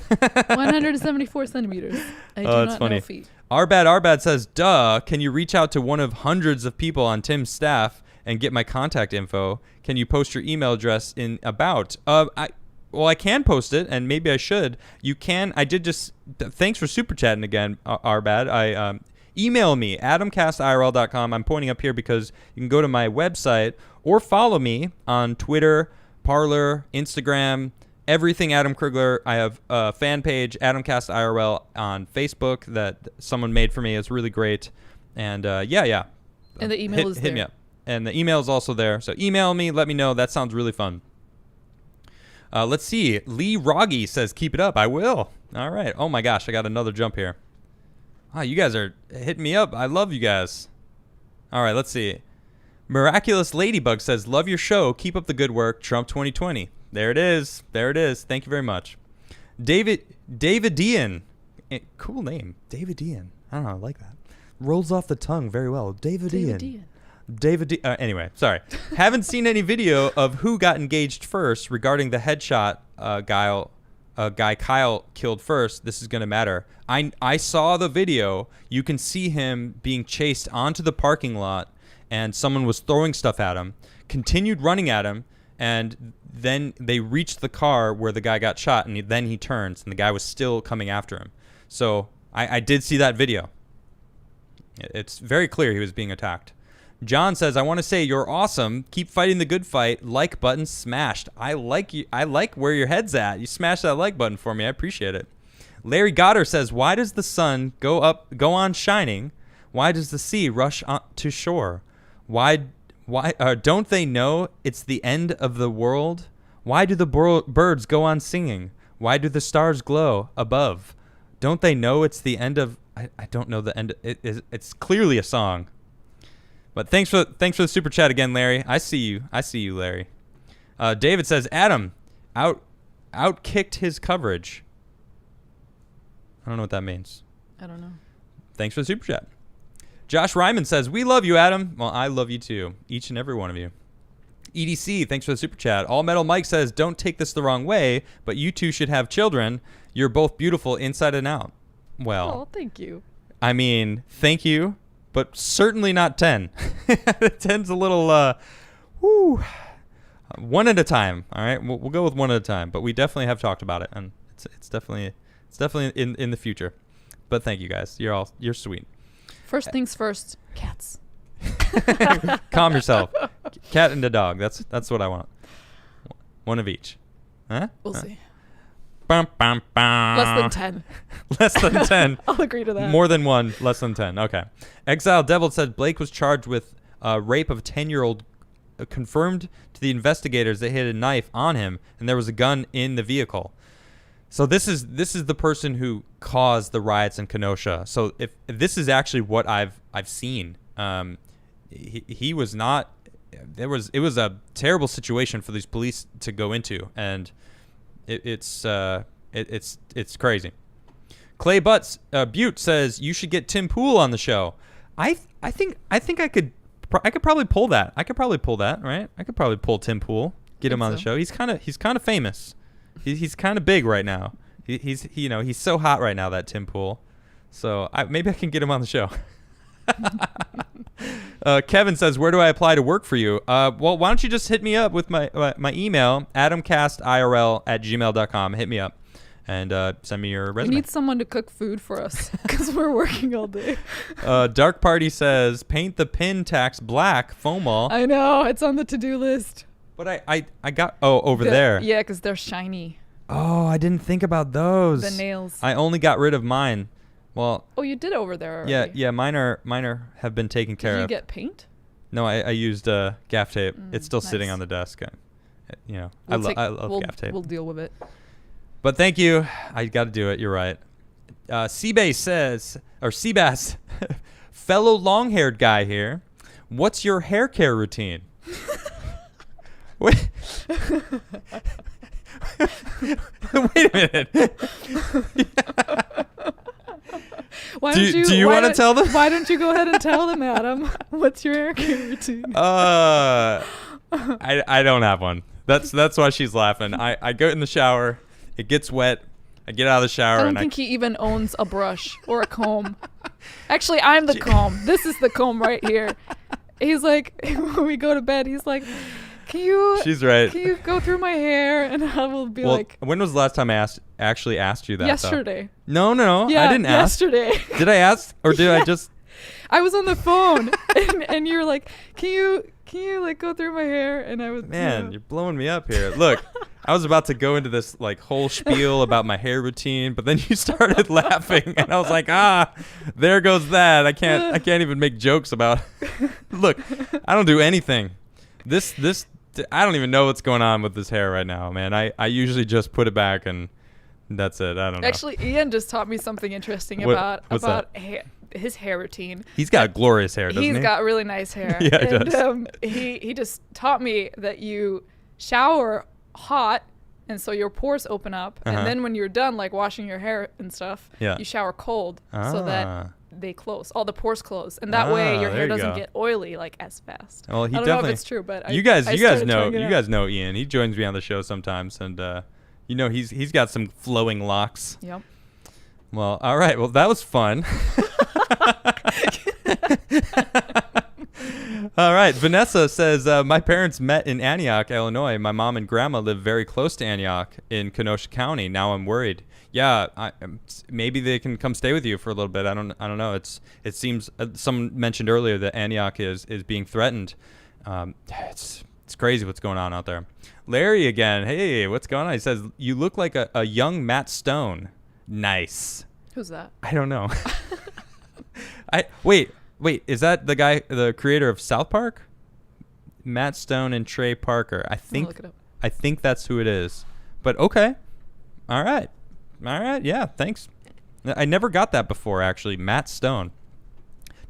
174 centimeters. I do That's not funny. know feet. Arbad says, duh, can you reach out to one of hundreds of people on Tim's staff and get my contact info? Can you post your email address in about? I can post it, and maybe I should. You can. I did just. Thanks for super chatting again, Arbad. Email me, adamcastirl.com. I'm pointing up here because you can go to my website or follow me on Twitter, Parler, Instagram, everything Adam Crigler. I have a fan page, AdamCastIRL, on Facebook that someone made for me. It's really great. And yeah. And the email is there. Hit me up. And the email is also there. So email me, let me know. That sounds really fun. Let's see. Lee Rogge says, keep it up. I will. All right. Oh, my gosh. I got another jump here. Wow, you guys are hitting me up. I love you guys. All right. Let's see. Miraculous Ladybug says, love your show. Keep up the good work. Trump 2020. There it is. There it is. Thank you very much. David Dean. Cool name. David Dean. I don't know. I like that. Rolls off the tongue very well. David Dean. Anyway, sorry. Haven't seen any video of who got engaged first regarding the headshot guy Kyle killed first. This is going to matter. I saw the video. You can see him being chased onto the parking lot, and someone was throwing stuff at him, continued running at him, and then they reached the car where the guy got shot, and then he turns, and the guy was still coming after him. So I did see that video. It's very clear he was being attacked. John says, I want to say you're awesome. Keep fighting the good fight. Like button smashed. I like you. I like where your head's at. You smashed that like button for me. I appreciate it. Larry Goddard says, why does the sun go on shining? Why does the sea rush on to shore? Why don't they know it's the end of the world? Why do the birds go on singing? Why do the stars glow above? Don't they know it's the end of... I don't know the end. It's clearly a song. But thanks for the super chat again, Larry. I see you, Larry. David says, Adam outkicked his coverage. I don't know what that means. I don't know. Thanks for the super chat. Josh Ryman says, we love you, Adam. Well, I love you too. Each and every one of you. EDC, thanks for the super chat. All Metal Mike says, don't take this the wrong way, but you two should have children. You're both beautiful inside and out. Well. Oh, thank you. I mean, thank you. But certainly not 10. 10's a little, one at a time. All right, we'll go with one at a time. But we definitely have talked about it, and it's definitely in the future. But thank you guys. You're sweet. First things first. Cats. Calm yourself. Cat and a dog. That's what I want. One of each. Huh? We'll see. Bum, bum, bum. Less than 10. Less than 10. I'll agree to that. More than one, less than 10. Okay. Exile Devil said Blake was charged with rape of a 10-year-old, confirmed to the investigators they had a knife on him and there was a gun in the vehicle. So this is the person who caused the riots in Kenosha. So if this is actually what I've seen, he was not. It was a terrible situation for these police to go into, and it's crazy. Clay Butts Butte says you should get Tim Pool on the show. I think I could probably pull that. I could probably pull that, right? I could probably pull Tim Pool, get him on the show. He's kind of famous. He's kind of big right now. He's so hot right now, that Tim Pool. So maybe I can get him on the show. Kevin says, where do I apply to work for you? Well, why don't you just hit me up with my email, adamcastirl@gmail.com. Hit me up and send me your resume. We need someone to cook food for us because we're working all day. Dark Party says, paint the pin tax black, FOMO. I know. It's on the to-do list. But I got, over there. Yeah, because they're shiny. Oh, I didn't think about those. The nails. I only got rid of mine. Well. Oh, you did over there already. Yeah. Mine have been taken care of. Did you get paint? No, I used gaff tape. It's still sitting on the desk. I love gaff tape. We'll deal with it. But thank you. I got to do it. You're right. Seabass, fellow long-haired guy here. What's your hair care routine? Wait. Wait a minute. Do you want to tell them? Why don't you go ahead and tell them, Adam? What's your hair care routine? I don't have one. That's why she's laughing. I go in the shower. It gets wet. I get out of the shower. I don't think he even owns a brush or a comb. Actually, I'm the comb. This is the comb right here. He's like, when we go to bed, he's like, She's right. Can you go through my hair? And I will be like. When was the last time I actually asked you that? Yesterday. Though? No. Yeah, I didn't ask. Yesterday. Did I ask or did I just? I was on the phone and you were like, can you like go through my hair? And I was. Man, you're blowing me up here. Look, I was about to go into this like whole spiel about my hair routine, but then you started laughing, and I was like, there goes that. I can't even make jokes about. Look, I don't do anything. This I don't even know what's going on with this hair right now, man. I usually just put it back and that's it. I don't know. Actually, Ian just taught me something interesting about his hair routine. He's got glorious hair, doesn't he? He's got really nice hair. Yeah, he does. He just taught me that you shower hot, and so your pores open up, and then when you're done, like washing your hair and stuff, you shower cold so that they close, all the pores close, and that way your hair doesn't get oily like as fast. Well, I don't know if it's true, but you guys know Ian. He joins me on the show sometimes, and he's got some flowing locks. Yep. Well, all right. Well, that was fun. All right. Vanessa says, my parents met in Antioch, Illinois. My mom and grandma live very close to Antioch in Kenosha County. Now I'm worried. Yeah, maybe they can come stay with you for a little bit. I don't know. It seems someone mentioned earlier that Antioch is being threatened. It's crazy what's going on out there. Larry again. Hey, what's going on? He says, you look like a young Matt Stone. Nice. Who's that? I don't know. Wait, is that the guy, the creator of South Park? Matt Stone and Trey Parker. I think that's who it is. But okay. All right. Yeah, thanks. I never got that before, actually. Matt Stone.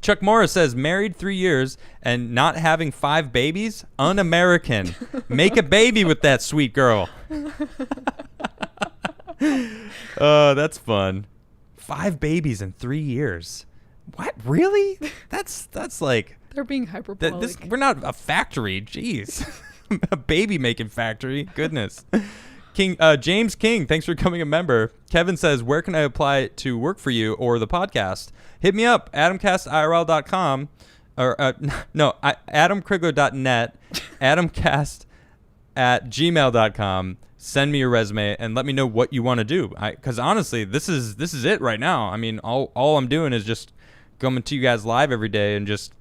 Chuck Morris says, married 3 years and not having 5 babies? Un-American. Make a baby with that sweet girl. That's fun. 5 babies in 3 years. What? Really? That's like... They're being hyperbolic. We're not a factory. Jeez. A baby making factory. Goodness. James King, thanks for becoming a member. Kevin says, where can I apply to work for you or the podcast? Hit me up, adamcastirl.com or adamcrigler.net, adamcast@gmail.com. Send me your resume and let me know what you want to do. Because honestly, this is it right now. I mean, all I'm doing is just coming to you guys live every day and just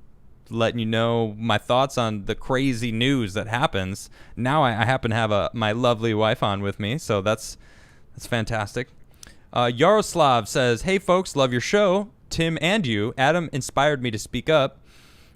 letting you know my thoughts on the crazy news that happens. Now I happen to have my lovely wife on with me, so that's fantastic. Yaroslav says, hey folks, love your show. Tim and you. Adam inspired me to speak up.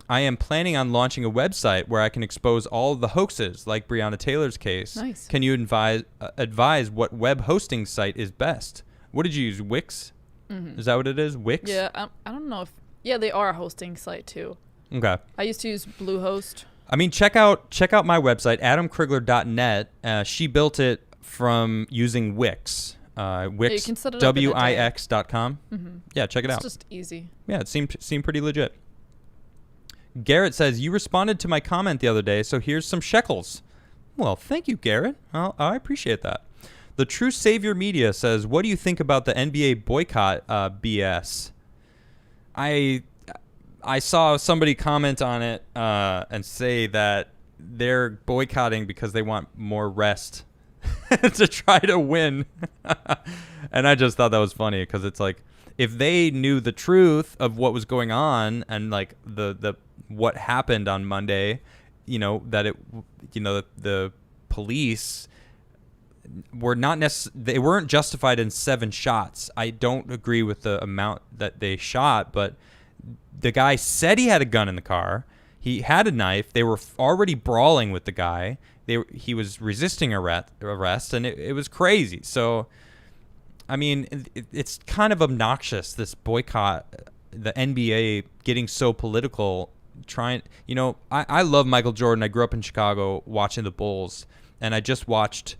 I am planning on launching a website where I can expose all of the hoaxes, like Breonna Taylor's case. Nice. Can you advise what web hosting site is best? What did you use? Wix? Mm-hmm. Is that what it is? Wix? Yeah, I don't know if... Yeah, they are a hosting site too. Okay. I used to use Bluehost. I mean, check out my website, adamcrigler.net. She built it from using Wix. Wix, Wix.com. Mm-hmm. Yeah, check it out. It's just easy. Yeah, it seemed pretty legit. Garrett says, you responded to my comment the other day, so here's some shekels. Well, thank you, Garrett. I appreciate that. The True Savior Media says, what do you think about the NBA boycott BS? I saw somebody comment on it and say that they're boycotting because they want more rest to try to win. And I just thought that was funny because it's like, if they knew the truth of what was going on and like the what happened on Monday, that the police were they weren't justified in 7 shots. I don't agree with the amount that they shot, but the guy said he had a gun in the car. He had a knife. They were already brawling with the guy. He was resisting arrest, and it was crazy. So I mean, it's kind of obnoxious, this boycott, the NBA getting so political. I love Michael Jordan. I grew up in Chicago watching the Bulls, and I just watched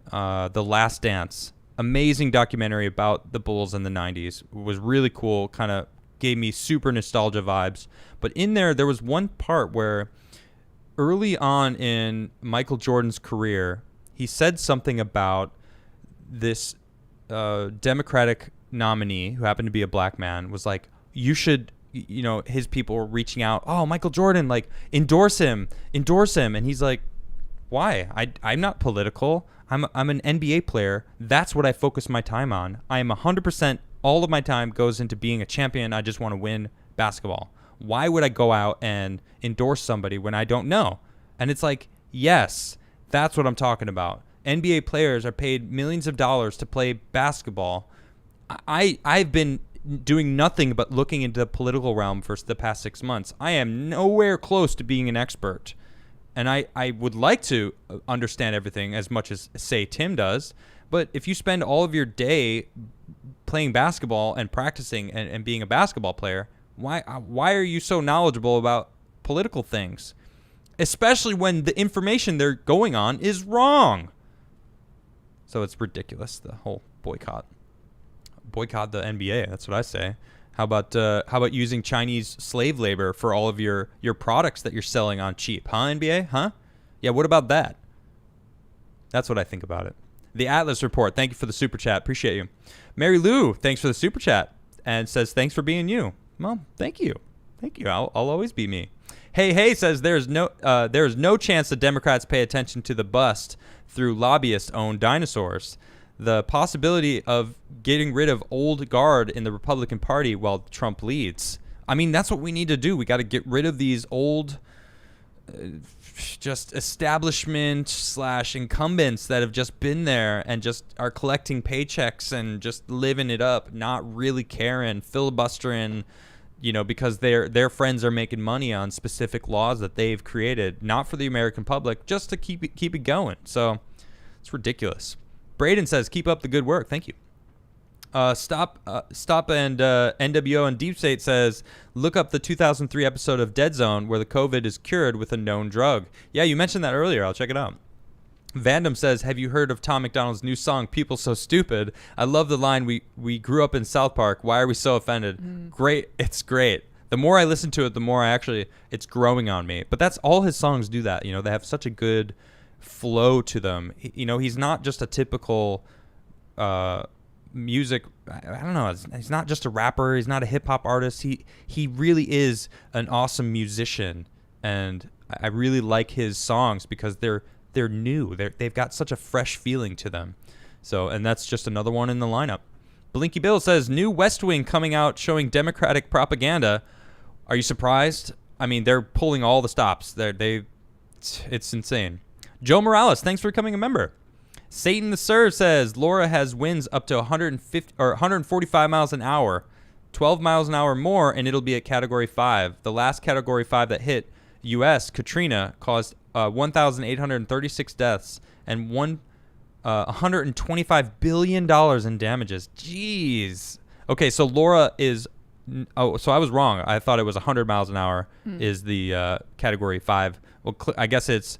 The Last Dance. Amazing documentary about the Bulls in the 90s. It was really cool, kind of gave me super nostalgia vibes. But in there was one part where early on in Michael Jordan's career, he said something about this Democratic nominee who happened to be a black man, was like, you should, his people were reaching out, oh, Michael Jordan, like, endorse him. And he's like, why? I'm not political. I'm an NBA player. That's what I focus my time on. I am 100%, all of my time goes into being a champion. I just want to win basketball. Why would I go out and endorse somebody when I don't know? And it's like, yes, that's what I'm talking about. NBA players are paid millions of dollars to play basketball. I've been doing nothing but looking into the political realm for the past 6 months. I am nowhere close to being an expert. And I would like to understand everything as much as, say, Tim does. But if you spend all of your day playing basketball and practicing and being a basketball player, why are you so knowledgeable about political things? Especially when the information they're going on is wrong. So it's ridiculous, the whole boycott. Boycott the NBA, that's what I say. How about using Chinese slave labor for all of your products that you're selling on cheap? Huh, NBA? Huh? Yeah, what about that? That's what I think about it. The Atlas Report, thank you for the super chat. Appreciate you. Mary Lou, thanks for the super chat. And says, thanks for being you. Well, thank you. Thank you. I'll always be me. Hey says there's no chance the Democrats pay attention to the bust through lobbyist-owned dinosaurs. The possibility of getting rid of old guard in the Republican Party while Trump leads. I mean, that's what we need to do. We got to get rid of these old just establishment / incumbents that have just been there and just are collecting paychecks and just living it up, not really caring, filibustering, because their friends are making money on specific laws that they've created, not for the American public, just to keep it going. So it's ridiculous. Braden says, keep up the good work. Thank you. Stop and NWO and Deep State says, look up the 2003 episode of Dead Zone where the COVID is cured with a known drug. Yeah, you mentioned that earlier. I'll check it out. Vandam says, have you heard of Tom McDonald's new song, People So Stupid? I love the line, we grew up in South Park. Why are we so offended? Great. It's great. The more I listen to it, the more it's growing on me. But that's all his songs do that. They have such a good flow to them. He's not just a typical music, I don't know, he's not just a rapper, he's not a hip hop artist. He really is an awesome musician, and I really like his songs because they're new. They've got such a fresh feeling to them. So, and that's just another one in the lineup. Blinky Bill says, new West Wing coming out showing Democratic propaganda. Are you surprised? I mean, they're pulling all the stops. It's insane. Joe Morales, thanks for becoming a member. Satan the Serve says, Laura has winds up to 145 miles an hour, 12 miles an hour more, and it'll be at Category 5. The last Category 5 that hit U.S., Katrina, caused 1,836 deaths and $125 billion in damages. Jeez. Okay, so Laura is... Oh, so I was wrong. I thought it was 100 miles an hour is the Category 5. Well, I guess it's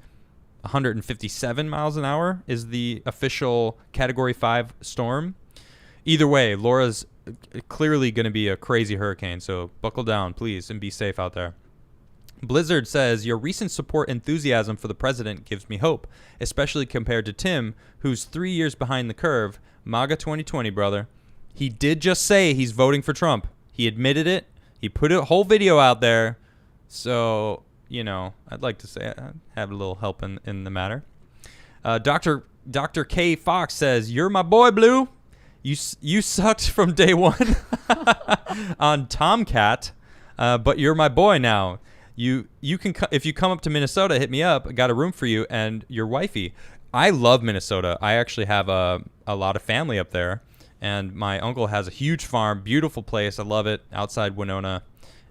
157 miles an hour is the official Category 5 storm. Either way, Laura's clearly going to be a crazy hurricane, so buckle down, please, and be safe out there. Blizzard says, your recent support enthusiasm for the president gives me hope, especially compared to Tim, who's 3 years behind the curve. MAGA 2020, brother. He did just say he's voting for Trump. He admitted it. He put a whole video out there. So... I'd like to say I have a little help in the matter. Dr. K. Fox says, you're my boy, Blue. You sucked from day one on Tomcat, but you're my boy now. You can if you come up to Minnesota, hit me up. I got a room for you and your wifey. I love Minnesota. I actually have a lot of family up there, and my uncle has a huge farm, beautiful place. I love it, outside Winona,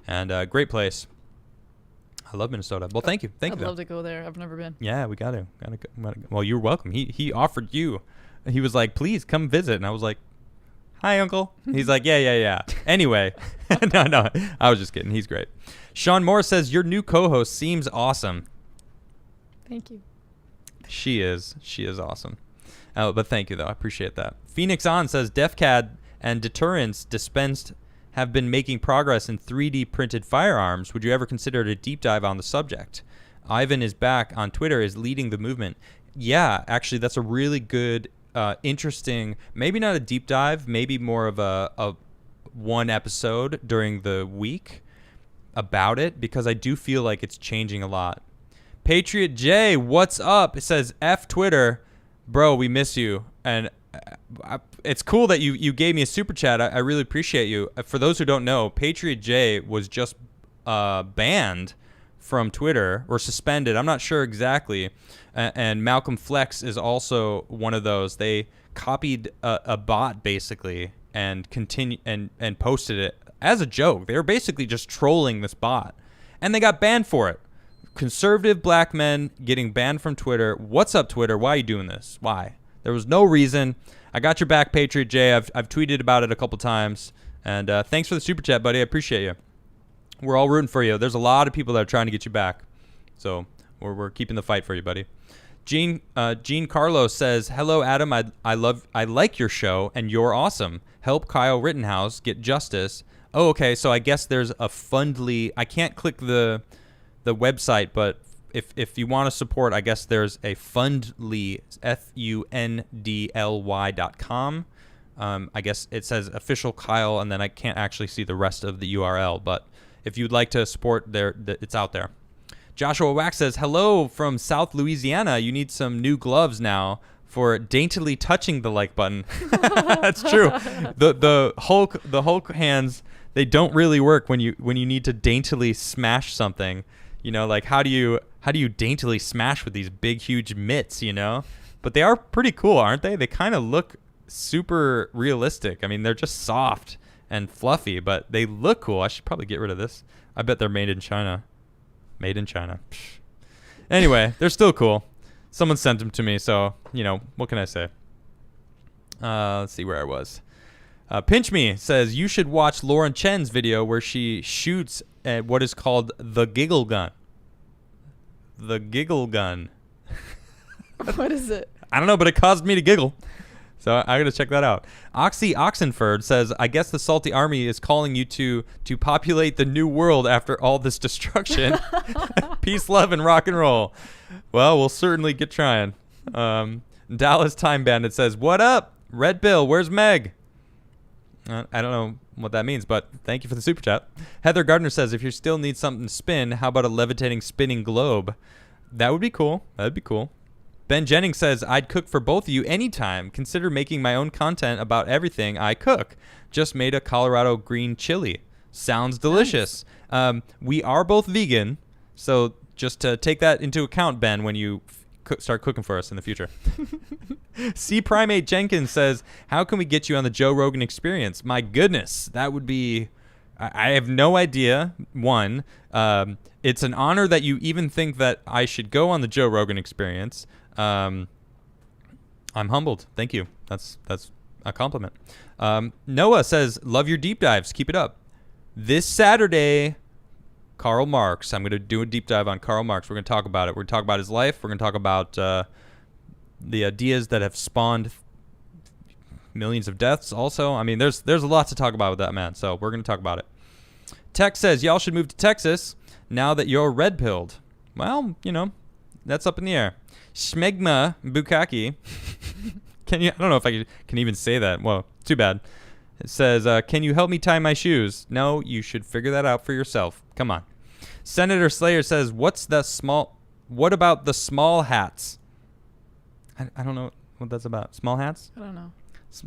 and great place. I love Minnesota. Well, thank you. I'd love to go there. I've never been. Yeah, we got to. Well, you're welcome. He offered you. He was like, please come visit. And I was like, Hi, Uncle. He's like, yeah. Anyway, no, I was just kidding. He's great. Sean Moore says, your new co-host seems awesome. Thank you. She is awesome. But thank you, though. I appreciate that. Phoenix On says, DefCAD and deterrence dispensed have been making progress in 3D printed firearms. Would you ever consider a deep dive on the subject? Ivan is back on Twitter, is leading the movement. Yeah, actually, that's a really good, interesting, maybe not a deep dive, maybe more of a one episode during the week about it, because I do feel like it's changing a lot. Patriot J, what's up? It says, F Twitter. Bro, we miss you. And it's cool that you gave me a super chat. I really appreciate you. For those who don't know, Patriot J was just banned from Twitter or suspended. I'm not sure exactly. And Malcolm Flex is also one of those. They copied a bot basically and posted it as a joke. They were basically just trolling this bot, and they got banned for it. Conservative black men getting banned from Twitter. What's up, Twitter? Why are you doing this? Why? There was no reason. I got your back, Patriot J. I've tweeted about it a couple times. And thanks for the super chat, buddy. I appreciate you. We're all rooting for you. There's a lot of people that are trying to get you back. So we're keeping the fight for you, buddy. Gene Carlos says, hello, Adam. I like your show, and you're awesome. Help Kyle Rittenhouse get justice. Oh, okay. So I guess there's a Fundly. I can't click the website, but if you want to support, I guess there's a Fundly, FUNDLY.com. I guess it says official Kyle, and then I can't actually see the rest of the URL, but if you'd like to support there, it's out there. Joshua Wax says, hello from South Louisiana. You need some new gloves now for daintily touching the like button. That's true. The Hulk hands, they don't really work when you need to daintily smash something. You know, like how do you daintily smash with these big, huge mitts, you know? But they are pretty cool, aren't they? They kind of look super realistic. I mean, they're just soft and fluffy, but they look cool. I should probably get rid of this. I bet they're made in China. Made in China. Psh. Anyway, they're still cool. Someone sent them to me, so, you know, what can I say? Let's see where I was. Pinch Me says, you should watch Lauren Chen's video where she shoots at what is called the giggle gun. The giggle gun. What is it? I don't know, but it caused me to giggle. So I got to check that out. Oxy Oxenford says, I guess the Salty Army is calling you to populate the new world after all this destruction. Peace, love, and rock and roll. Well, we'll certainly get trying. Dallas Time Bandit says, what up? Red Bill, where's Meg? I don't know what that means, but thank you for the super chat. Heather Gardner says, if you still need something to spin, how about a levitating spinning globe? That would be cool. That would be cool. Ben Jennings says, I'd cook for both of you anytime. Consider making my own content about everything I cook. Just made a Colorado green chili. Sounds delicious. Nice. We are both vegan, so just to take that into account, Ben, when you start cooking for us in the future. C. Primate Jenkins says, how can we get you on the Joe Rogan Experience? My goodness, that would be... I have no idea. One, it's an honor that you even think that I should go on the Joe Rogan Experience. I'm humbled. Thank you. That's a compliment. Noah says, love your deep dives. Keep it up. This Saturday, Karl Marx. I'm going to do a deep dive on Karl Marx. We're going to talk about it. We're going to talk about his life. We're going to talk about the ideas that have spawned millions of deaths also. I mean, there's a lot to talk about with that man, so we're going to talk about it. Tech says, y'all should move to Texas now that you're red-pilled. Well, you know, that's up in the air. Smegma Bukaki. I don't know if I can even say that. Well, too bad. It says, can you help me tie my shoes? No, you should figure that out for yourself. Come on. Senator Slayer says, what about the small hats? I don't know what that's about. Small hats? I don't know.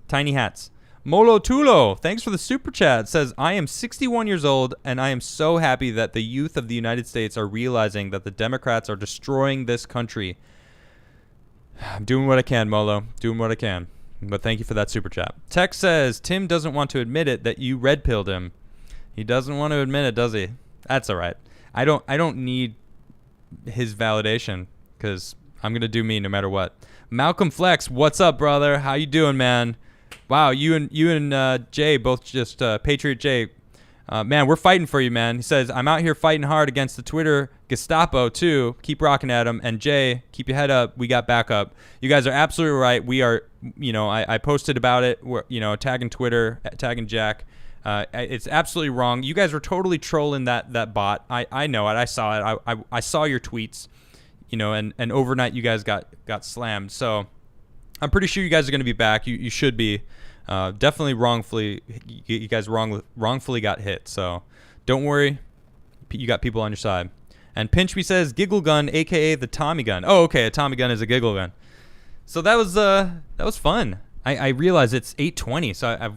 Tiny hats. Molo Tulo, thanks for the super chat, says, I am 61 years old, and I am so happy that the youth of the United States are realizing that the Democrats are destroying this country. I'm doing what I can, Molo. Doing what I can. But thank you for that super chat. Tech says, Tim doesn't want to admit it that you red-pilled him. He doesn't want to admit it, does he? That's all right. I don't need his validation, because I'm going to do me no matter what. Malcolm Flex, what's up, brother? How you doing, man? Wow, you and Jay both just Patriot Jay. Man, we're fighting for you, man. He says, I'm out here fighting hard against the Twitter Gestapo, too. Keep rocking at them. And Jay, keep your head up. We got backup. You guys are absolutely right. We are, I posted about it, tagging Twitter, tagging Jack. It's absolutely wrong. You guys were totally trolling that bot. I know it. I saw it. I saw your tweets, and overnight you guys got slammed. So I'm pretty sure you guys are going to be back. You should be. Definitely wrongfully, you guys wrongfully got hit. So don't worry, you got people on your side. And Pinch Me says giggle gun, aka the Tommy gun. Oh, okay, a Tommy gun is a giggle gun. So that was fun. I realize it's 8:20, so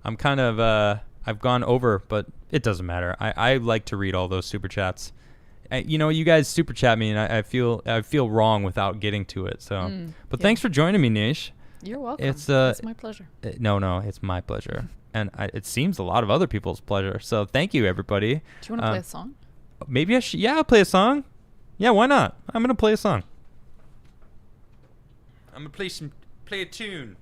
I'm kind of I've gone over, but it doesn't matter. I like to read all those super chats. You guys super chat me, and I feel wrong without getting to it. So, but thanks for joining me, Nish. You're welcome. It's my pleasure. No, it's my pleasure, and it seems a lot of other people's pleasure. So thank you, everybody. Do you want to play a song? Maybe I should. Yeah, I'll play a song. Yeah, why not? I'm gonna play a song. I'm gonna play a tune.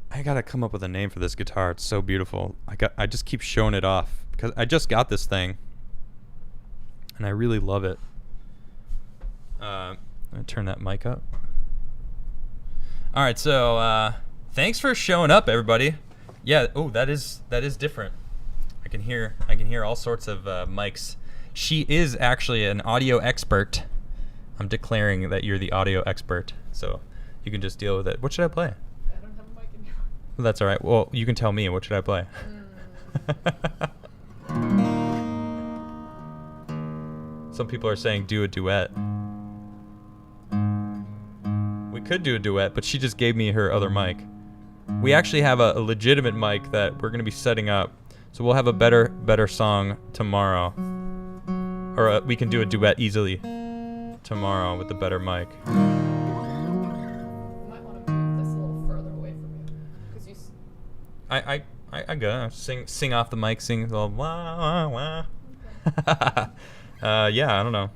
I gotta come up with a name for this guitar. It's so beautiful. I just keep showing it off because I just got this thing, and I really love it. I'm gonna turn that mic up. All right, so thanks for showing up, everybody. Yeah. Oh, that is different. I can hear all sorts of mics. She is actually an audio expert. I'm declaring that you're the audio expert, so you can just deal with it. What should I play? I don't have a mic in here. Well, that's all right. Well, you can tell me. What should I play? Some people are saying do a duet. We could do a duet, but she just gave me her other mic. We actually have a legitimate mic that we're going to be setting up, so we'll have a better song tomorrow. Or we can do a duet easily tomorrow with the better mic. You might want to move this a little further away from you, because you. I gotta sing off the mic, sing the wah wah wah. Yeah, I don't know.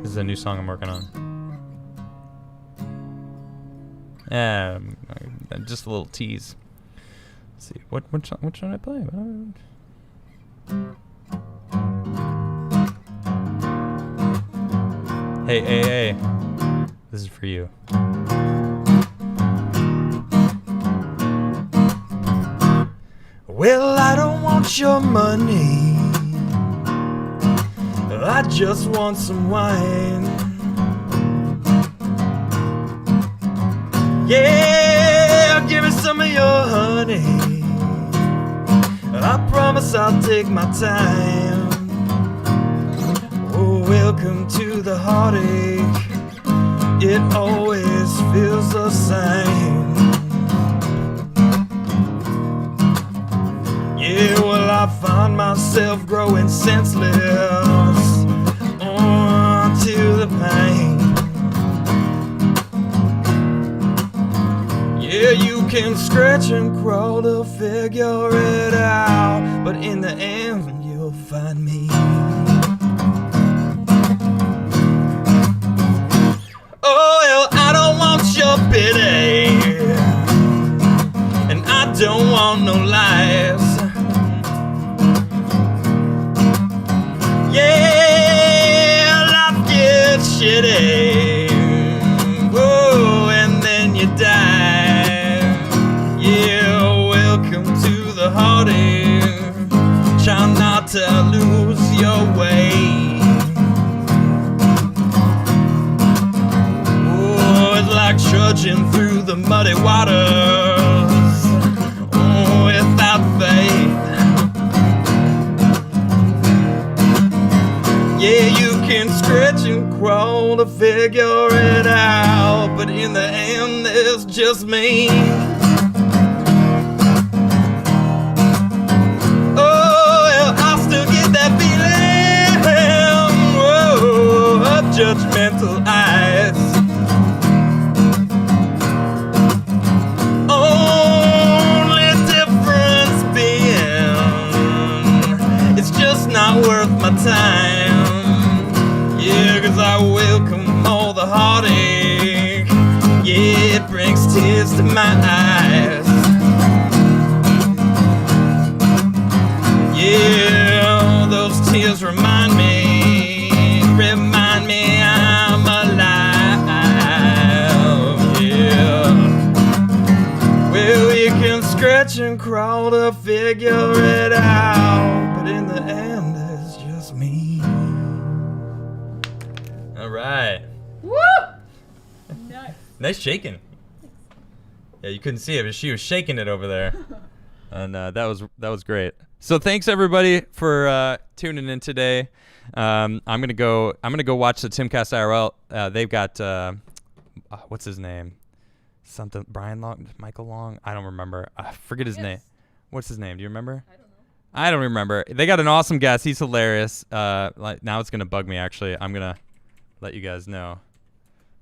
This is a new song I'm working on. Just a little tease. Let's see. What should I play? Hey. This is for you. Well, I don't want your money. I just want some wine. Yeah, give me some of your honey. I promise I'll take my time. Oh, welcome to the heartache. It always feels the same. Yeah, well, I find myself growing senseless to the pain. Yeah, you can scratch and crawl to figure it out, but in the end, you'll find me. Oh, well, I don't want your pity, and I don't want no lies. Yeah, life gets shitty. Whoa, and then you die. Yeah, welcome to the heartache. Try not to lose your way. Oh, it's like trudging through the muddy waters. Oh, without faith. Yeah, you can scratch and crawl to figure it out, but in the end, it's just me. Oh, well, I still get that feeling, whoa, of judgmental eyes. Only difference being, it's just not worth my time. Yeah, those tears remind me I'm alive. Yeah, well, we can scratch and crawl to figure it out, but in the end, it's just me. All right. Woo! Nice. Nice shaking. Yeah, you couldn't see it, but she was shaking it over there. And that was great. So thanks everybody for tuning in today. I'm gonna go watch the Timcast IRL. They've got what's his name? Something Brian Long, Michael Long. I don't remember. I forget his name. What's his name? Do you remember? I don't remember. They got an awesome guest. He's hilarious. Like now it's gonna bug me. Actually, I'm gonna let you guys know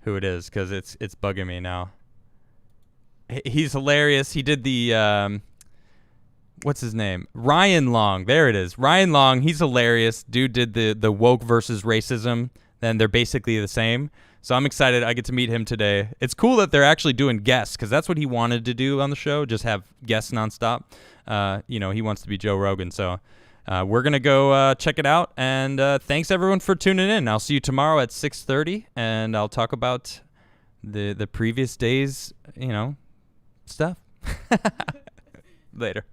who it is because it's bugging me now. He's hilarious. He did the what's his name? Ryan Long. There it is. Ryan Long. He's hilarious. Dude did the woke versus racism. Then they're basically the same. So I'm excited. I get to meet him today. It's cool that they're actually doing guests because that's what he wanted to do on the show. Just have guests nonstop. He wants to be Joe Rogan. So we're going to go check it out. And thanks everyone for tuning in. I'll see you tomorrow at 6:30 and I'll talk about the previous day's, stuff. Later.